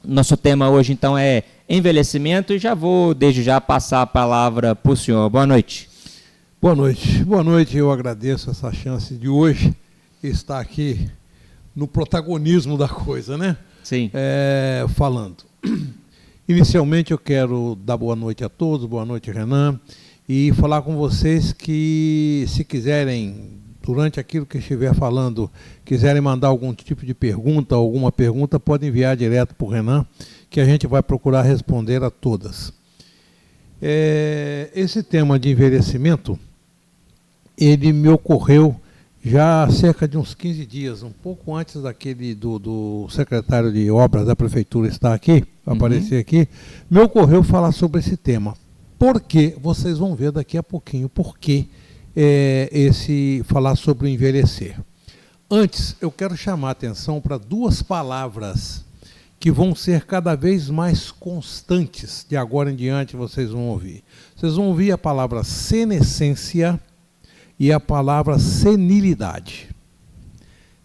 Nosso tema hoje, então, é envelhecimento e já vou, desde já, passar a palavra para o senhor. Boa noite. Boa noite. Boa noite. Eu agradeço essa chance de hoje estar aqui no protagonismo da coisa, né? Sim. Falando. Inicialmente, eu quero dar boa noite a todos, boa noite, Renan, e falar com vocês que, se quiserem, durante aquilo que estiver falando, quiserem mandar algum tipo de pergunta, alguma pergunta, pode enviar direto para o Renan, que a gente vai procurar responder a todas. Esse tema de envelhecimento, ele me ocorreu já há cerca de uns 15 dias, um pouco antes daquele do secretário de obras da prefeitura estar aqui, aparecer aqui, me ocorreu falar sobre esse tema. Por quê? Vocês vão ver daqui a pouquinho por que falar sobre o envelhecer. Antes, eu quero chamar a atenção para duas palavras que vão ser cada vez mais constantes, de agora em diante vocês vão ouvir. Vocês vão ouvir a palavra senescência e a palavra senilidade.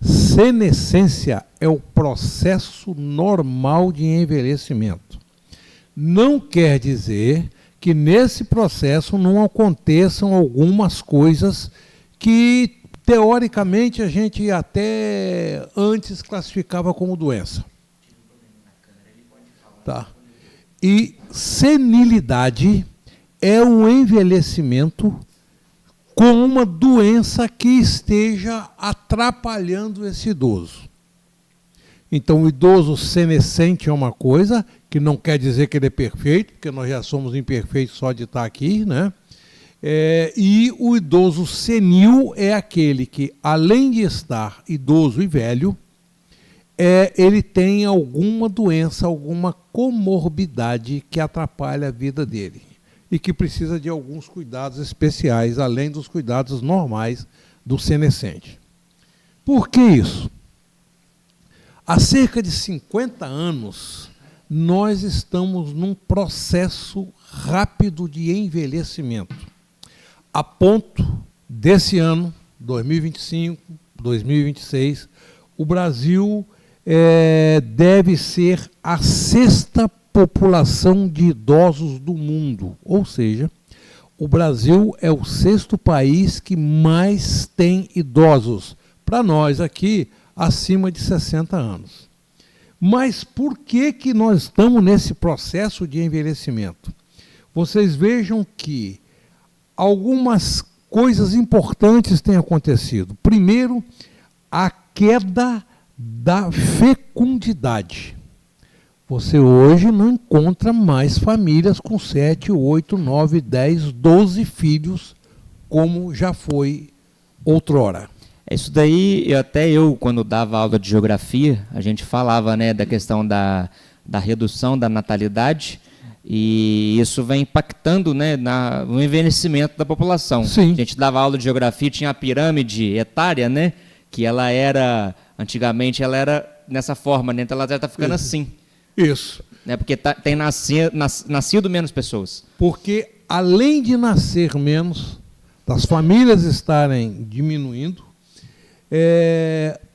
Senescência é o processo normal de envelhecimento. Não quer dizer que nesse processo não aconteçam algumas coisas que, teoricamente, a gente até antes classificava como doença. Tá. E senilidade é um envelhecimento com uma doença que esteja atrapalhando esse idoso. Então, o idoso senescente é uma coisa, que não quer dizer que ele é perfeito, porque nós já somos imperfeitos só de estar aqui, né? E o idoso senil é aquele que, além de estar idoso e velho, ele tem alguma doença, alguma comorbidade que atrapalha a vida dele e que precisa de alguns cuidados especiais, além dos cuidados normais do senescente. Por que isso? Há cerca de 50 anos, nós estamos num processo rápido de envelhecimento, a ponto desse ano, 2025, 2026, o Brasil deve ser a sexta população de idosos do mundo, ou seja, o Brasil é o sexto país que mais tem idosos, para nós aqui, acima de 60 anos. Mas por que nós estamos nesse processo de envelhecimento? Vocês vejam que algumas coisas importantes têm acontecido. Primeiro, a queda da fecundidade. Você hoje não encontra mais famílias com 7, 8, 9, 10, 12 filhos, como já foi outrora. Isso daí, eu quando dava aula de geografia, a gente falava, né, da questão da redução da natalidade, e isso vem impactando, né, no envelhecimento da população. Sim. A gente dava aula de geografia, tinha a pirâmide etária, né, que ela era, antigamente, ela era nessa forma, né, então ela já está ficando assim. Isso. Né, porque tem nascido menos pessoas. Porque, além de nascer menos, das famílias estarem diminuindo,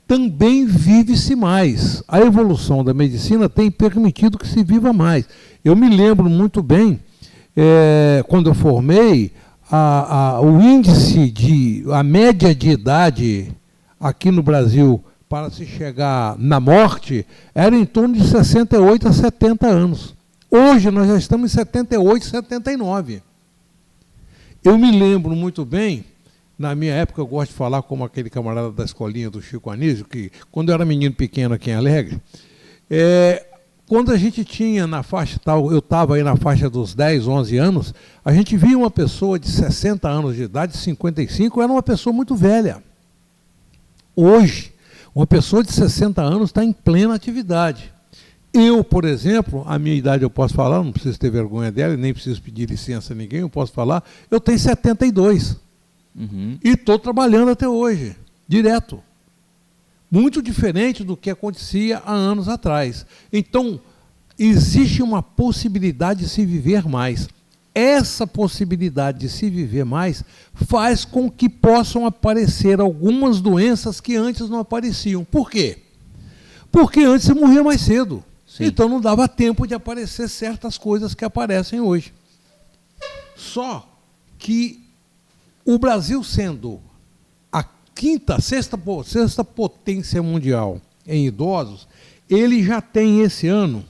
também vive-se mais. A evolução da medicina tem permitido que se viva mais. Eu me lembro muito bem, quando eu formei, o índice a média de idade aqui no Brasil para se chegar na morte era em torno de 68 a 70 anos. Hoje nós já estamos em 78, 79. Eu me lembro muito bem, na minha época eu gosto de falar como aquele camarada da escolinha do Chico Anísio, que quando eu era menino pequeno aqui em Alegre, quando a gente tinha na faixa tal, eu estava aí na faixa dos 10, 11 anos, a gente via uma pessoa de 60 anos de idade, 55, era uma pessoa muito velha. Hoje, uma pessoa de 60 anos está em plena atividade. Eu, por exemplo, a minha idade eu posso falar, não preciso ter vergonha dela, nem preciso pedir licença a ninguém, eu posso falar, eu tenho 72. E estou trabalhando até hoje, direto. Muito diferente do que acontecia há anos atrás. Então, existe uma possibilidade de se viver mais. Essa possibilidade de se viver mais faz com que possam aparecer algumas doenças que antes não apareciam. Por quê? Porque antes você morria mais cedo. Sim. Então não dava tempo de aparecer certas coisas que aparecem hoje. Só que o Brasil, sendo a sexta potência mundial em idosos, ele já tem esse ano,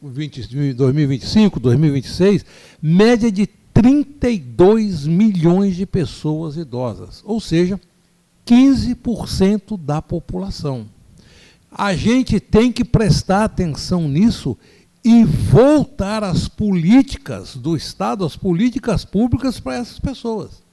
2025, 2026, média de 32 milhões de pessoas idosas, ou seja, 15% da população. A gente tem que prestar atenção nisso e voltar às políticas do Estado, às políticas públicas para essas pessoas.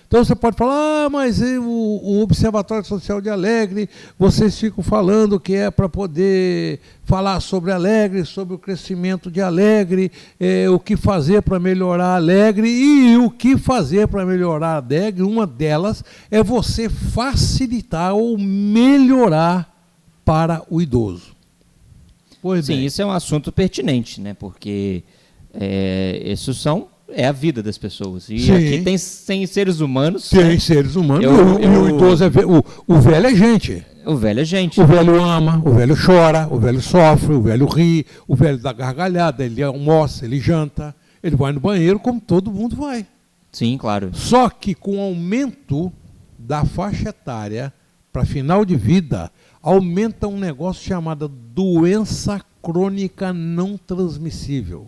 Então você pode falar, mas o Observatório Social de Alegre, vocês ficam falando que é para poder falar sobre Alegre, sobre o crescimento de Alegre, o que fazer para melhorar Alegre, e o que fazer para melhorar Alegre, uma delas é você facilitar ou melhorar para o idoso. Pois sim, isso é um assunto pertinente, né? Porque é a vida das pessoas. E sim, aqui tem seres humanos. Tem, né? Seres humanos. E o idoso o velho é gente. O velho é gente. O velho ama, o velho chora, o velho sofre, o velho ri, o velho dá gargalhada, ele almoça, ele janta, ele vai no banheiro como todo mundo vai. Sim, claro. Só que com o aumento da faixa etária para final de vida, aumenta um negócio chamado doença crônica não transmissível.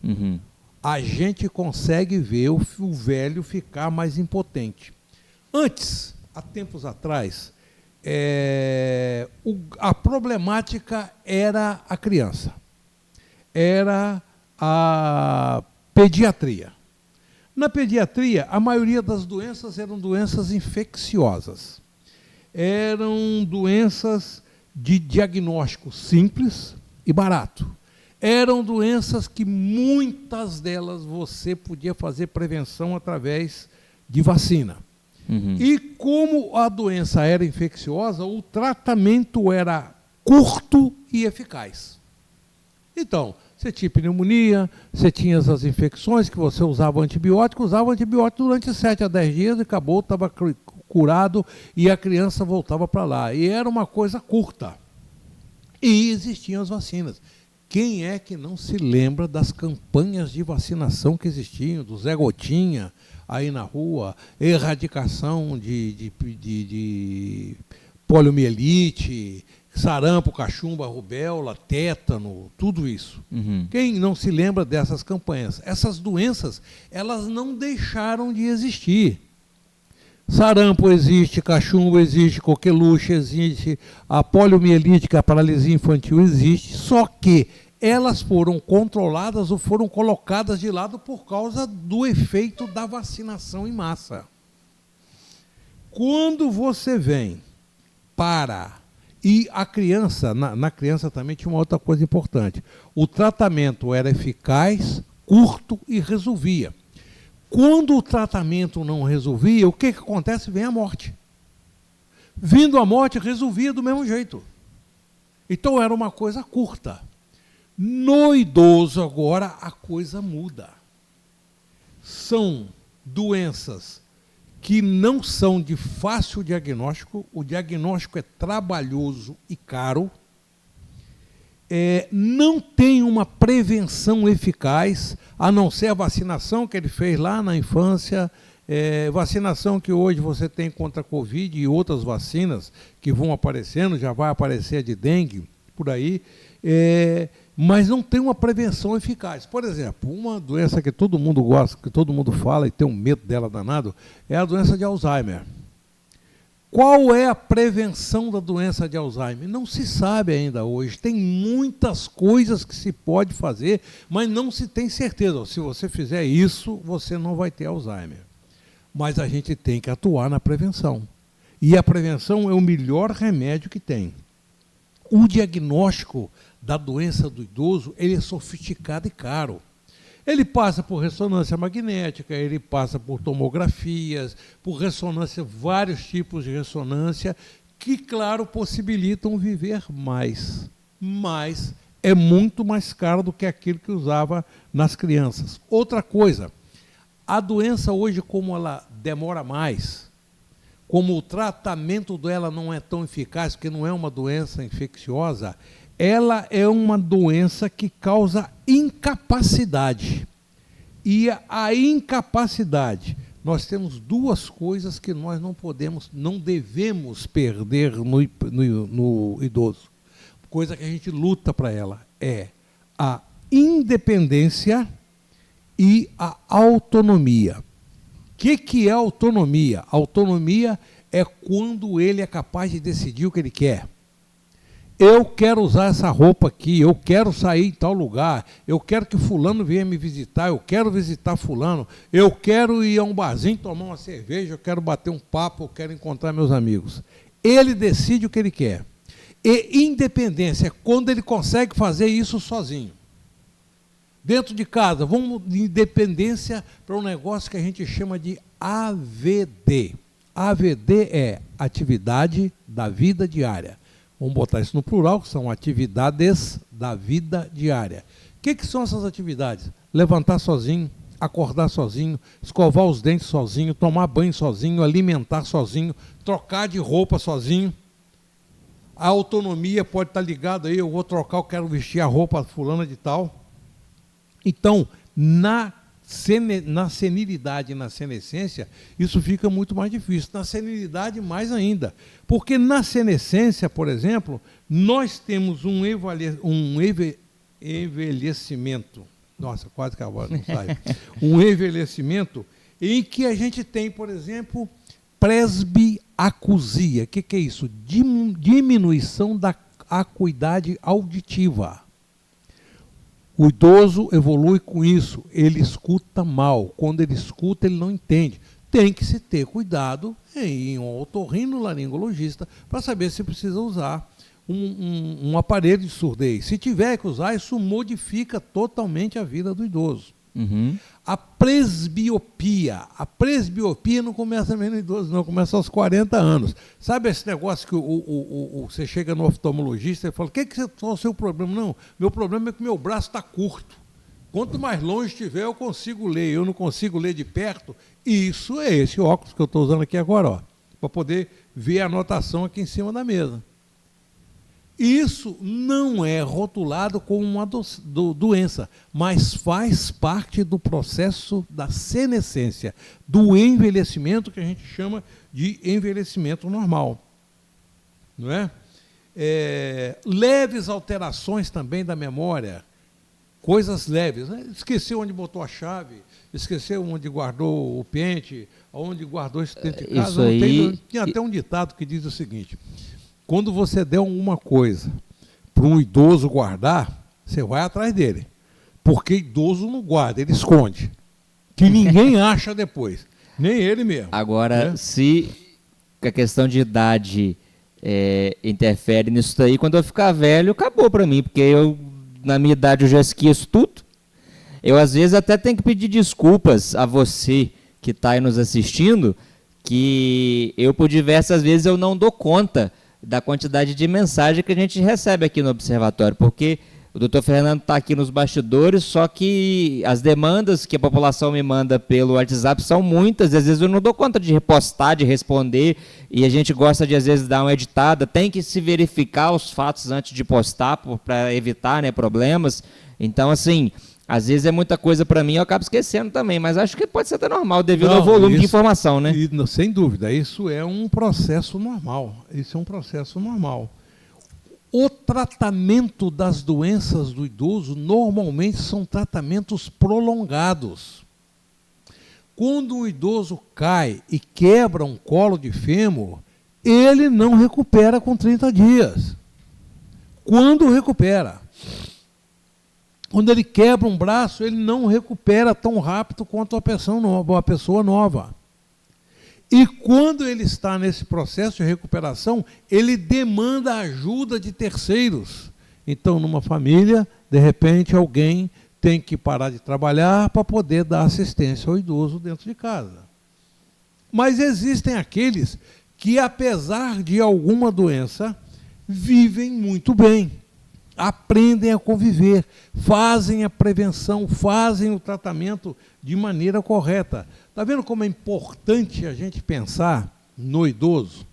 Uhum. A gente consegue ver o velho ficar mais impotente. Antes, há tempos atrás, a problemática era a criança, era a pediatria. Na pediatria, a maioria das doenças eram doenças infecciosas. Eram doenças de diagnóstico simples e barato. Eram doenças que muitas delas você podia fazer prevenção através de vacina. Uhum. E como a doença era infecciosa, o tratamento era curto e eficaz. Então, você tinha pneumonia, você tinha as infecções que você usava antibiótico durante 7 a 10 dias e acabou, estava curado e a criança voltava para lá. E era uma coisa curta. E existiam as vacinas. Quem é que não se lembra das campanhas de vacinação que existiam, do Zé Gotinha aí na rua, erradicação de poliomielite, sarampo, cachumba, rubéola, tétano, tudo isso. Uhum. Quem não se lembra dessas campanhas? Essas doenças, elas não deixaram de existir. Sarampo existe, cachumba existe, coqueluche existe, a poliomielite, que é a paralisia infantil, existe, só que elas foram controladas ou foram colocadas de lado por causa do efeito da vacinação em massa. Quando você vem e a criança, na criança também tinha uma outra coisa importante, o tratamento era eficaz, curto e resolvia. Quando o tratamento não resolvia, o que acontece? Vem a morte. Vindo a morte, resolvia do mesmo jeito. Então era uma coisa curta. No idoso agora a coisa muda. São doenças que não são de fácil diagnóstico, o diagnóstico é trabalhoso e caro, não tem uma prevenção eficaz, a não ser a vacinação que ele fez lá na infância, vacinação que hoje você tem contra a Covid e outras vacinas que vão aparecendo, já vai aparecer a de dengue, por aí, mas não tem uma prevenção eficaz. Por exemplo, uma doença que todo mundo gosta, que todo mundo fala e tem um medo dela danado, é a doença de Alzheimer. Qual é a prevenção da doença de Alzheimer? Não se sabe ainda hoje. Tem muitas coisas que se pode fazer, mas não se tem certeza. Se você fizer isso, você não vai ter Alzheimer. Mas a gente tem que atuar na prevenção. E a prevenção é o melhor remédio que tem. O diagnóstico da doença do idoso, ele é sofisticado e caro. Ele passa por ressonância magnética, ele passa por tomografias, por ressonância, vários tipos de ressonância, que, claro, possibilitam viver mais. Mas é muito mais caro do que aquilo que usava nas crianças. Outra coisa, a doença hoje, como ela demora mais, como o tratamento dela não é tão eficaz, porque não é uma doença infecciosa, ela é uma doença que causa incapacidade. E a incapacidade, nós temos duas coisas que nós não devemos perder no idoso. Coisa que a gente luta para ela é a independência e a autonomia. O que é autonomia? Autonomia é quando ele é capaz de decidir o que ele quer. Eu quero usar essa roupa aqui, eu quero sair em tal lugar, eu quero que fulano venha me visitar, eu quero visitar fulano, eu quero ir a um barzinho tomar uma cerveja, eu quero bater um papo, eu quero encontrar meus amigos. Ele decide o que ele quer. E independência é quando ele consegue fazer isso sozinho. Dentro de casa, vamos de independência para um negócio que a gente chama de AVD. AVD é atividade da vida diária. Vamos botar isso no plural, que são atividades da vida diária. O que são essas atividades? Levantar sozinho, acordar sozinho, escovar os dentes sozinho, tomar banho sozinho, alimentar sozinho, trocar de roupa sozinho. A autonomia pode estar ligada aí, eu vou trocar, eu quero vestir a roupa fulana de tal. Então, na senilidade e na senescência, isso fica muito mais difícil. Na senilidade, mais ainda. Porque na senescência, por exemplo, nós temos um envelhecimento. Nossa, quase que a voz não sai. Um envelhecimento em que a gente tem, por exemplo, presbiacusia. O que é isso? Diminuição da acuidade auditiva. O idoso evolui com isso, ele escuta mal. Quando ele escuta, ele não entende. Tem que se ter cuidado em um otorrinolaringologista para saber se precisa usar um aparelho de surdez. Se tiver que usar, isso modifica totalmente a vida do idoso. Uhum. A presbiopia não começa mesmo no idoso, não, começa aos 40 anos. Sabe esse negócio que você chega no oftalmologista e fala, qual é o seu problema? Não, meu problema é que meu braço está curto. Quanto mais longe estiver, eu consigo ler, eu não consigo ler de perto. Isso é esse óculos que eu estou usando aqui agora, para poder ver a anotação aqui em cima da mesa. Isso não é rotulado como uma doença, mas faz parte do processo da senescência, do envelhecimento que a gente chama de envelhecimento normal. Não é? Leves alterações também da memória, coisas leves. Né? Esqueceu onde botou a chave, esqueceu onde guardou o pente, onde guardou esse dentro de casa. Isso aí... Tinha até um ditado que diz o seguinte... Quando você der alguma coisa para um idoso guardar, você vai atrás dele. Porque idoso não guarda, ele esconde. Que ninguém acha depois. Nem ele mesmo. Agora, né? Se a questão de idade interfere nisso daí, quando eu ficar velho, acabou para mim. Porque eu, na minha idade, eu já esqueço tudo. Eu, às vezes, até tenho que pedir desculpas a você que está aí nos assistindo, que eu, por diversas vezes, eu não dou conta da quantidade de mensagem que a gente recebe aqui no Observatório, porque o doutor Fernando está aqui nos bastidores, só que as demandas que a população me manda pelo WhatsApp são muitas, às vezes eu não dou conta de repostar, de responder, e a gente gosta de, às vezes, dar uma editada, tem que se verificar os fatos antes de postar, para evitar, né, problemas. Então, assim, às vezes é muita coisa para mim, eu acabo esquecendo também, mas acho que pode ser até normal, devido ao volume de informação, né? Sem dúvida, isso é um processo normal. Isso é um processo normal. O tratamento das doenças do idoso normalmente são tratamentos prolongados. Quando um idoso cai e quebra um colo de fêmur, ele não recupera com 30 dias. Quando recupera. Quando ele quebra um braço, ele não recupera tão rápido quanto a pessoa nova. E quando ele está nesse processo de recuperação, ele demanda a ajuda de terceiros. Então, numa família, de repente, alguém tem que parar de trabalhar para poder dar assistência ao idoso dentro de casa. Mas existem aqueles que, apesar de alguma doença, vivem muito bem. Aprendem a conviver, fazem a prevenção, fazem o tratamento de maneira correta. Está vendo como é importante a gente pensar no idoso?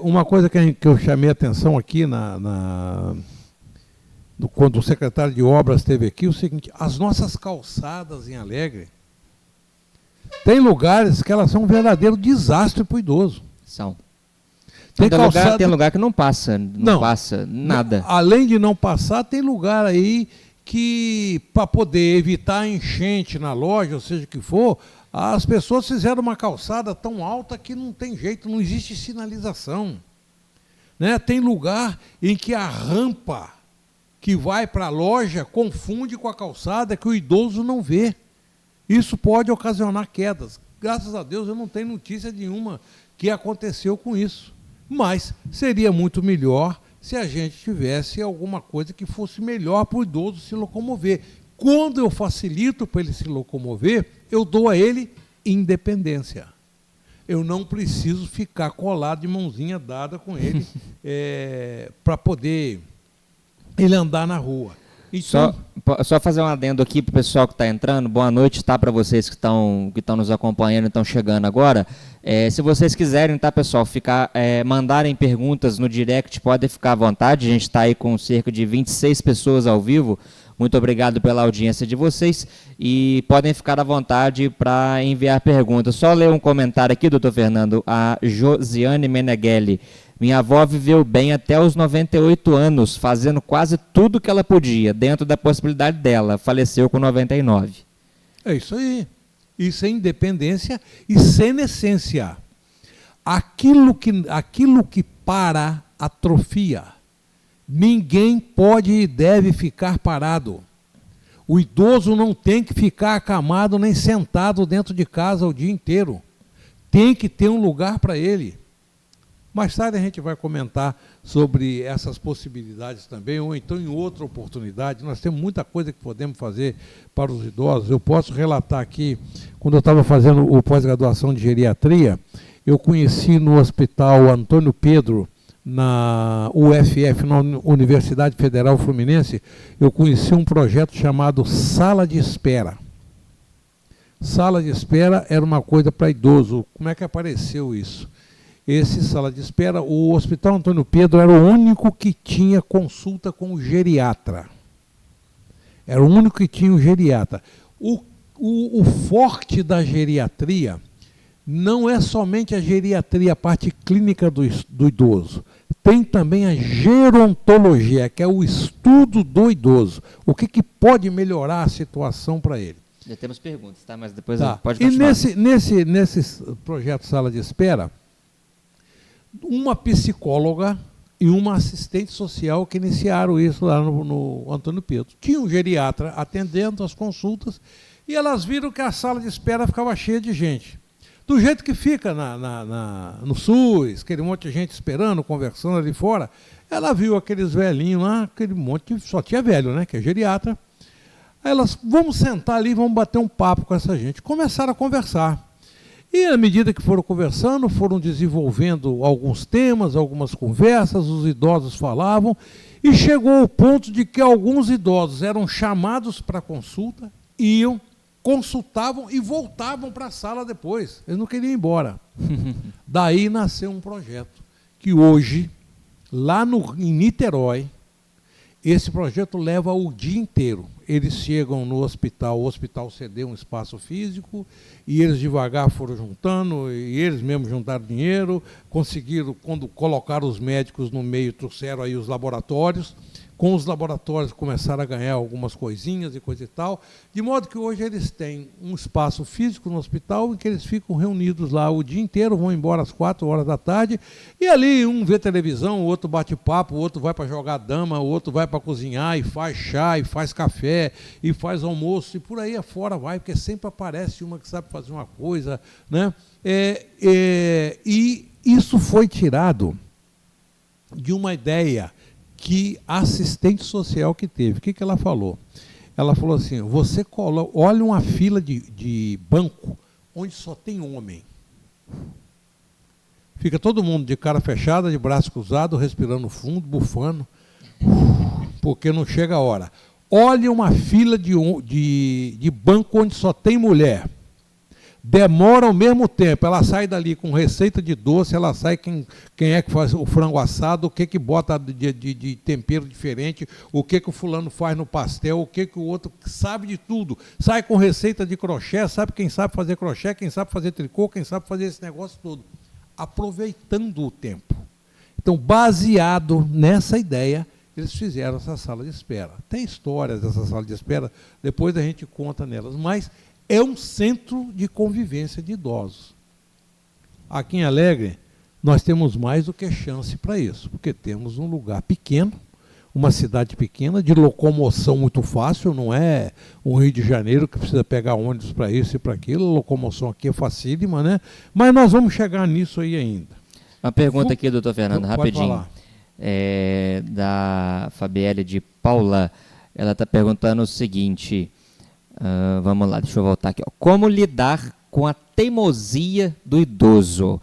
Uma coisa que eu chamei a atenção aqui quando o secretário de Obras esteve aqui, o seguinte: as nossas calçadas em Alegre, tem lugares que elas são um verdadeiro desastre para o idoso. São. Tem tem lugar que não passa, não passa nada. Além de não passar, tem lugar aí que, para poder evitar enchente na loja, ou seja o que for, as pessoas fizeram uma calçada tão alta que não tem jeito, não existe sinalização. Né? Tem lugar em que a rampa que vai para a loja confunde com a calçada que o idoso não vê. Isso pode ocasionar quedas. Graças a Deus eu não tenho notícia nenhuma que aconteceu com isso. Mas seria muito melhor se a gente tivesse alguma coisa que fosse melhor para o idoso se locomover. Quando eu facilito para ele se locomover, eu dou a ele independência. Eu não preciso ficar colado de mãozinha dada com ele para poder ele andar na rua. Então, só fazer um adendo aqui para o pessoal que está entrando. Boa noite, tá, para vocês que estão nos acompanhando e estão chegando agora. Se vocês quiserem, tá, pessoal, mandarem perguntas no direct, podem ficar à vontade. A gente está aí com cerca de 26 pessoas ao vivo. Muito obrigado pela audiência de vocês e podem ficar à vontade para enviar perguntas. Só ler um comentário aqui, doutor Fernando. A Josiane Meneghelli. Minha avó viveu bem até os 98 anos, fazendo quase tudo que ela podia, dentro da possibilidade dela. Faleceu com 99. É isso aí. Isso é independência e senescência. Aquilo que para, atrofia. Ninguém pode e deve ficar parado. O idoso não tem que ficar acamado nem sentado dentro de casa o dia inteiro. Tem que ter um lugar para ele. Mais tarde a gente vai comentar sobre essas possibilidades também, ou então em outra oportunidade. Nós temos muita coisa que podemos fazer para os idosos. Eu posso relatar aqui, quando eu estava fazendo o pós-graduação de geriatria, eu conheci no Hospital Antônio Pedro, na UFF, na Universidade Federal Fluminense, eu conheci um projeto chamado Sala de Espera. Sala de espera era uma coisa para idoso. Como é que apareceu isso? Esse sala de espera, o Hospital Antônio Pedro era o único que tinha consulta com o geriatra. Era o único que tinha o geriatra. O forte da geriatria não é somente a geriatria, a parte clínica do idoso. Tem também a gerontologia, que é o estudo do idoso. O que pode melhorar a situação para ele. Já temos perguntas, tá? Mas depois pode continuar. E nesse projeto Sala de Espera, uma psicóloga e uma assistente social que iniciaram isso lá no Antônio Pedro. Tinha um geriatra atendendo as consultas e elas viram que a sala de espera ficava cheia de gente. Do jeito que fica no SUS, aquele monte de gente esperando, conversando ali fora, ela viu aqueles velhinhos lá, aquele monte que só tinha velho, né, que é geriatra. Aí elas, vamos sentar ali, vamos bater um papo com essa gente. Começaram a conversar. E à medida que foram conversando, foram desenvolvendo alguns temas, algumas conversas, os idosos falavam, e chegou ao ponto de que alguns idosos eram chamados para consulta, iam, consultavam e voltavam para a sala depois. Eles não queriam ir embora. Daí nasceu um projeto que hoje, lá em Niterói, esse projeto leva o dia inteiro. Eles chegam no hospital, o hospital cedeu um espaço físico, e eles devagar foram juntando, e eles mesmos juntaram dinheiro, conseguiram, quando colocaram os médicos no meio, trouxeram aí os laboratórios. Com os laboratórios começaram a ganhar algumas coisinhas e coisa e tal, de modo que hoje eles têm um espaço físico no hospital em que eles ficam reunidos lá o dia inteiro, vão embora às 4 horas da tarde, e ali um vê televisão, o outro bate papo, o outro vai para jogar dama, o outro vai para cozinhar e faz chá, e faz café, e faz almoço, e por aí afora vai, porque sempre aparece uma que sabe fazer uma coisa, né? E isso foi tirado de uma ideia que a assistente social que teve. O que ela falou? Ela falou assim, você olha uma fila de banco onde só tem homem. Fica todo mundo de cara fechada, de braço cruzado, respirando fundo, bufando, porque não chega a hora. Olha uma fila de banco onde só tem mulher. demora ao mesmo tempo. Ela sai dali com receita de doce, ela sai quem é que faz o frango assado, o que bota de tempero diferente, o que o fulano faz no pastel, o que o outro sabe de tudo. Sai com receita de crochê, sabe quem sabe fazer crochê, quem sabe fazer tricô, quem sabe fazer esse negócio todo. Aproveitando o tempo. Então, baseado nessa ideia, eles fizeram essa sala de espera. Tem histórias dessa sala de espera, depois a gente conta nelas, mas é um centro de convivência de idosos. Aqui em Alegre, nós temos mais do que chance para isso, porque temos um lugar pequeno, uma cidade pequena, de locomoção muito fácil, não é um Rio de Janeiro que precisa pegar ônibus para isso e para aquilo, a locomoção aqui é facílima, né? Mas nós vamos chegar nisso aí ainda. Uma pergunta aqui, doutor Fernando, rapidinho. Falar. Da Fabielle de Paula, ela está perguntando o seguinte, vamos lá, deixa eu voltar aqui. Ó. Como lidar com a teimosia do idoso?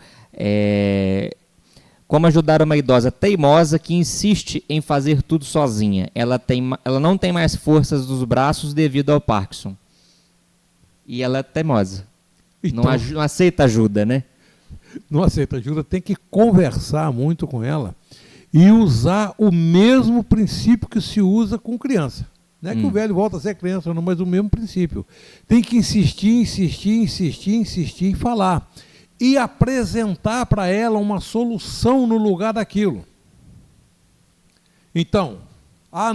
Como ajudar uma idosa teimosa que insiste em fazer tudo sozinha? Ela não tem mais forças dos braços devido ao Parkinson. E ela é teimosa. Então, não aceita ajuda, né? Não aceita ajuda, tem que conversar muito com ela e usar o mesmo princípio que se usa com criança. Não é que o velho volta a ser criança, não, mas o mesmo princípio. Tem que insistir e falar. E apresentar para ela uma solução no lugar daquilo. Então,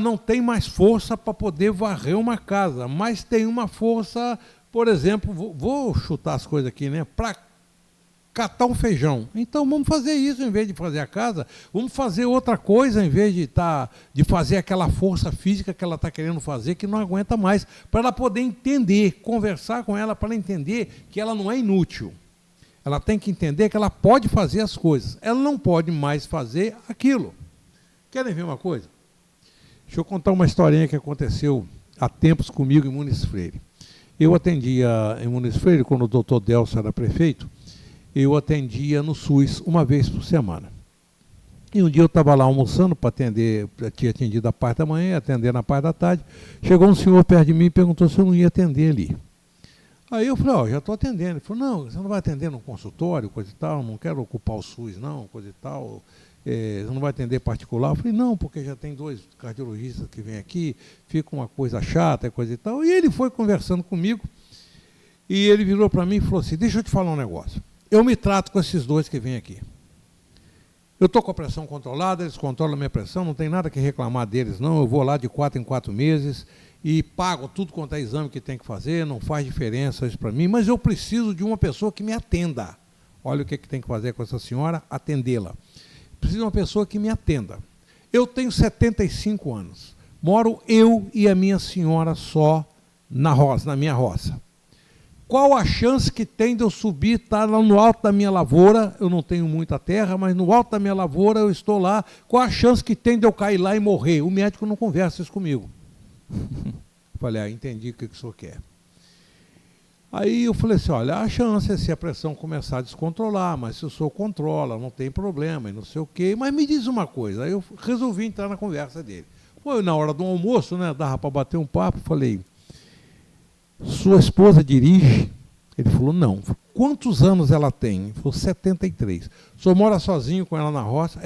não tem mais força para poder varrer uma casa, mas tem uma força, por exemplo, vou chutar as coisas aqui, né? Para catar um feijão. Então vamos fazer isso em vez de fazer a casa, vamos fazer outra coisa em vez de fazer aquela força física que ela está querendo fazer, que não aguenta mais, para ela poder entender, conversar com ela para ela entender que ela não é inútil. Ela tem que entender que ela pode fazer as coisas, ela não pode mais fazer aquilo. Querem ver uma coisa? Deixa eu contar uma historinha que aconteceu há tempos comigo em Muniz Freire. Eu atendia em Muniz Freire, quando o doutor Delcio era prefeito, eu atendia no SUS uma vez por semana. E um dia eu estava lá almoçando para atender, eu tinha atendido a parte da manhã, ia atender na parte da tarde. Chegou um senhor perto de mim e perguntou se eu não ia atender ali. Aí eu falei, já estou atendendo. Ele falou, não, você não vai atender no consultório, coisa e tal, não quero ocupar o SUS não, coisa e tal, você não vai atender particular? Eu falei, não, porque já tem 2 cardiologistas que vêm aqui, fica uma coisa chata, coisa e tal. E ele foi conversando comigo, e ele virou para mim e falou assim, deixa eu te falar um negócio. Eu me trato com esses 2 que vêm aqui. Eu estou com a pressão controlada, eles controlam a minha pressão, não tem nada que reclamar deles, não. Eu vou lá de 4 em 4 meses e pago tudo quanto é exame que tem que fazer, não faz diferença isso para mim, mas eu preciso de uma pessoa que me atenda. Olha o que tem que fazer com essa senhora, atendê-la. Preciso de uma pessoa que me atenda. Eu tenho 75 anos, moro eu e a minha senhora só na minha roça. Qual a chance que tem de eu subir, estar lá no alto da minha lavoura, eu não tenho muita terra, mas no alto da minha lavoura eu estou lá, qual a chance que tem de eu cair lá e morrer? O médico não conversa isso comigo. Falei, entendi o que o senhor quer. Aí eu falei assim, olha, a chance é se a pressão começar a descontrolar, mas se o senhor controla, não tem problema, e não sei o quê. Mas me diz uma coisa, aí eu resolvi entrar na conversa dele. Foi na hora do almoço, né, dava para bater um papo, falei, sua esposa dirige? Ele falou, não. Quantos anos ela tem? Ele falou, 73. O senhor mora sozinho com ela na roça?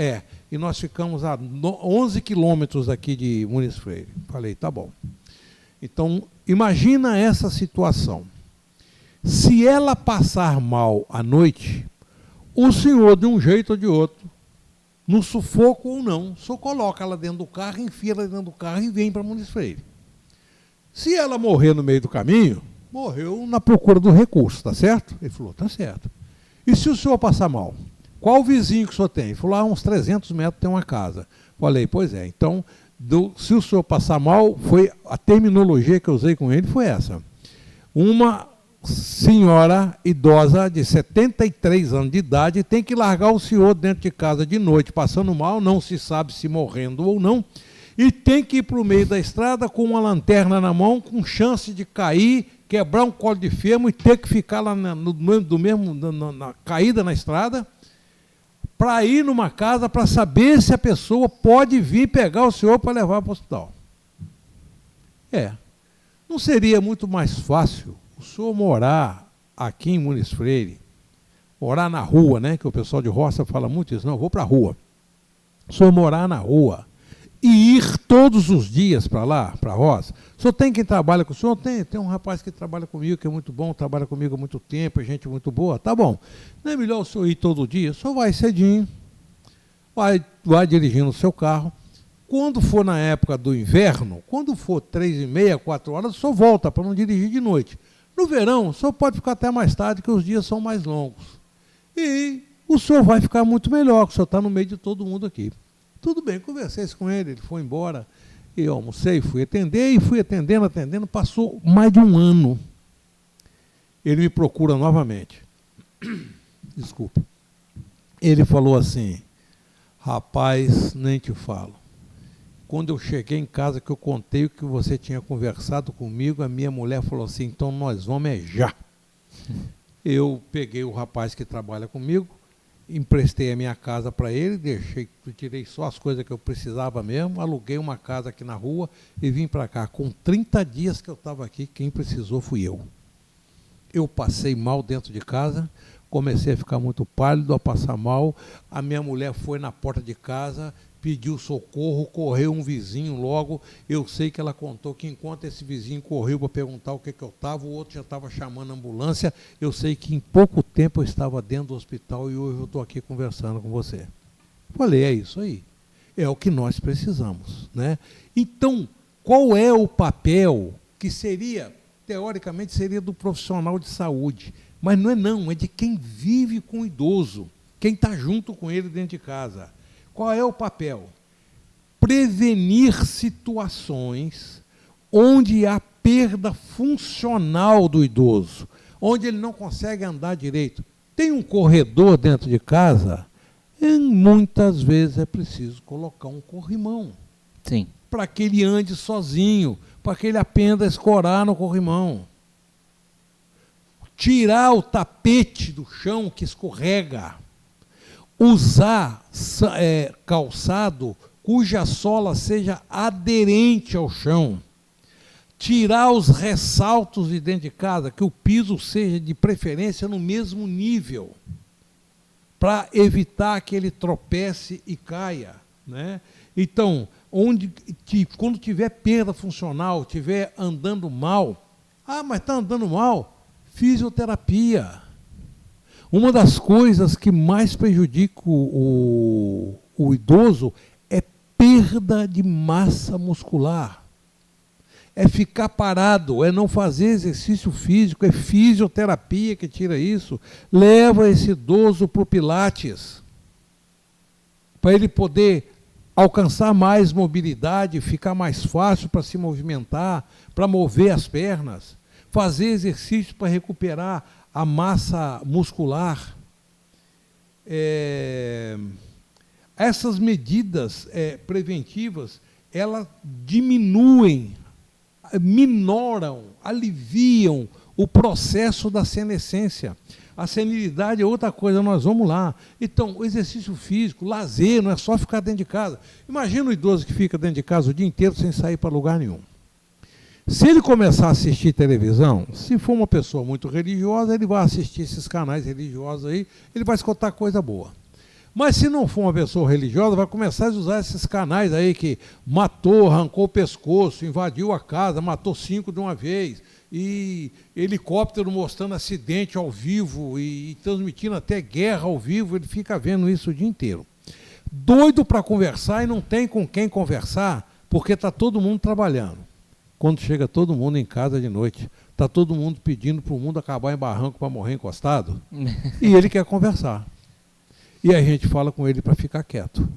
E nós ficamos a 11 quilômetros aqui de Muniz Freire. Falei, tá bom. Então, imagina essa situação. Se ela passar mal à noite, o senhor, de um jeito ou de outro, no sufoco ou não, só coloca ela dentro do carro, enfia ela dentro do carro e vem para Muniz Freire. Se ela morrer no meio do caminho, morreu na procura do recurso, tá certo? Ele falou, tá certo. E se o senhor passar mal? Qual vizinho que o senhor tem? Ele falou, a uns 300 metros tem uma casa. Falei, pois é, então, se o senhor passar mal, a terminologia que eu usei com ele foi essa. Uma senhora idosa de 73 anos de idade tem que largar o senhor dentro de casa de noite, passando mal, não se sabe se morrendo ou não, e tem que ir para o meio da estrada com uma lanterna na mão, com chance de cair, quebrar um colo de fêmur e ter que ficar lá na caída na estrada, para ir numa casa para saber se a pessoa pode vir pegar o senhor para levar para o hospital. Não seria muito mais fácil o senhor morar aqui em Muniz Freire, morar na rua, né? Que o pessoal de roça fala muito isso. Não, eu vou para a rua. O senhor morar na rua e ir todos os dias para lá, para a roça. O senhor tem quem trabalha com o senhor? Tem um rapaz que trabalha comigo, que é muito bom, trabalha comigo há muito tempo, gente muito boa. Tá bom. Não é melhor o senhor ir todo dia? O senhor vai cedinho, vai dirigindo o seu carro. Quando for na época do inverno, quando for 3h30, 4 horas, o senhor volta para não dirigir de noite. No verão, o senhor pode ficar até mais tarde, que os dias são mais longos. E o senhor vai ficar muito melhor, que o senhor está no meio de todo mundo aqui. Tudo bem, conversei com ele, ele foi embora, eu almocei, fui atender, e fui atendendo, passou mais de um ano. Ele me procura novamente. Desculpa. Ele falou assim, rapaz, nem te falo. Quando eu cheguei em casa, que eu contei o que você tinha conversado comigo, a minha mulher falou assim, então nós vamos já. Eu peguei o rapaz que trabalha comigo, emprestei a minha casa para ele, tirei só as coisas que eu precisava mesmo, aluguei uma casa aqui na rua e vim para cá. Com 30 dias que eu estava aqui, quem precisou fui eu. Eu passei mal dentro de casa, comecei a ficar muito pálido, a passar mal. A minha mulher foi na porta de casa, pediu socorro, correu um vizinho logo. Eu sei que ela contou que enquanto esse vizinho correu para perguntar o que eu estava, o outro já estava chamando a ambulância. Eu sei que em pouco tempo eu estava dentro do hospital e hoje eu estou aqui conversando com você. Falei, é isso aí. É o que nós precisamos, né? Então, qual é o papel que seria, teoricamente, seria do profissional de saúde? Mas não, é de quem vive com o idoso, quem está junto com ele dentro de casa. Qual é o papel? Prevenir situações onde há perda funcional do idoso, onde ele não consegue andar direito. Tem um corredor dentro de casa, e muitas vezes é preciso colocar um corrimão. Sim. Para que ele ande sozinho, para que ele aprenda a escorar no corrimão. Tirar o tapete do chão que escorrega. Usar calçado cuja sola seja aderente ao chão. Tirar os ressaltos de dentro de casa, que o piso seja de preferência no mesmo nível, para evitar que ele tropece e caia, né? Então, quando tiver perda funcional, tiver andando mal, mas está andando mal, fisioterapia. Uma das coisas que mais prejudica o idoso é perda de massa muscular. É ficar parado, é não fazer exercício físico, é fisioterapia que tira isso. Leva esse idoso para o Pilates, para ele poder alcançar mais mobilidade, ficar mais fácil para se movimentar, para mover as pernas, fazer exercício para recuperar a massa muscular. Essas medidas preventivas, elas diminuem, minoram, aliviam o processo da senescência. A senilidade é outra coisa, nós vamos lá. Então, o exercício físico, lazer, não é só ficar dentro de casa. Imagina o idoso que fica dentro de casa o dia inteiro sem sair para lugar nenhum. Se ele começar a assistir televisão, se for uma pessoa muito religiosa, ele vai assistir esses canais religiosos aí, ele vai escutar coisa boa. Mas se não for uma pessoa religiosa, vai começar a usar esses canais aí que matou, arrancou o pescoço, invadiu a casa, matou 5 de uma vez, e helicóptero mostrando acidente ao vivo e transmitindo até guerra ao vivo, ele fica vendo isso o dia inteiro. Doido para conversar e não tem com quem conversar, porque está todo mundo trabalhando. Quando chega todo mundo em casa de noite, está todo mundo pedindo para o mundo acabar em barranco para morrer encostado, e ele quer conversar. E a gente fala com ele para ficar quieto.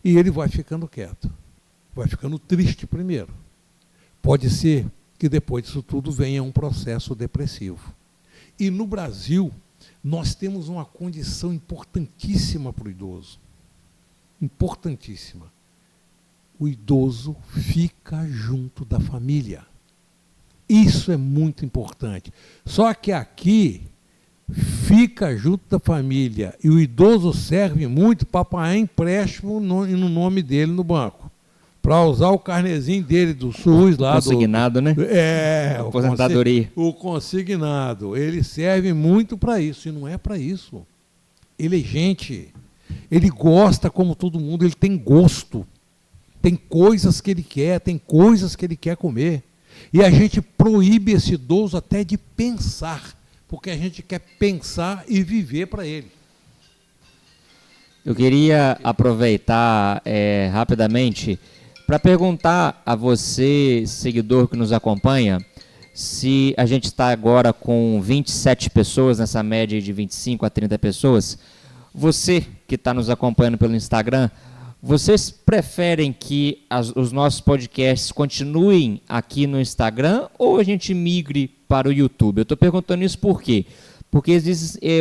E ele vai ficando quieto. Vai ficando triste primeiro. Pode ser que depois disso tudo venha um processo depressivo. E no Brasil, nós temos uma condição importantíssima para o idoso. Importantíssima. O idoso fica junto da família. Isso é muito importante. Só que aqui fica junto da família e o idoso serve muito para pagar empréstimo no nome dele no banco, para usar o carnezinho dele do SUS lá. Consignado, né? Aposentadoria. O consignado. Ele serve muito para isso, e não é para isso. Ele é gente. Ele gosta como todo mundo, ele tem gosto. Tem coisas que ele quer, tem coisas que ele quer comer. E a gente proíbe esse idoso até de pensar, porque a gente quer pensar e viver para ele. Eu queria aproveitar rapidamente para perguntar a você, seguidor que nos acompanha, se a gente está agora com 27 pessoas, nessa média de 25 a 30 pessoas. Você que está nos acompanhando pelo Instagram, vocês preferem que os nossos podcasts continuem aqui no Instagram ou a gente migre para o YouTube? Eu estou perguntando isso por quê? Porque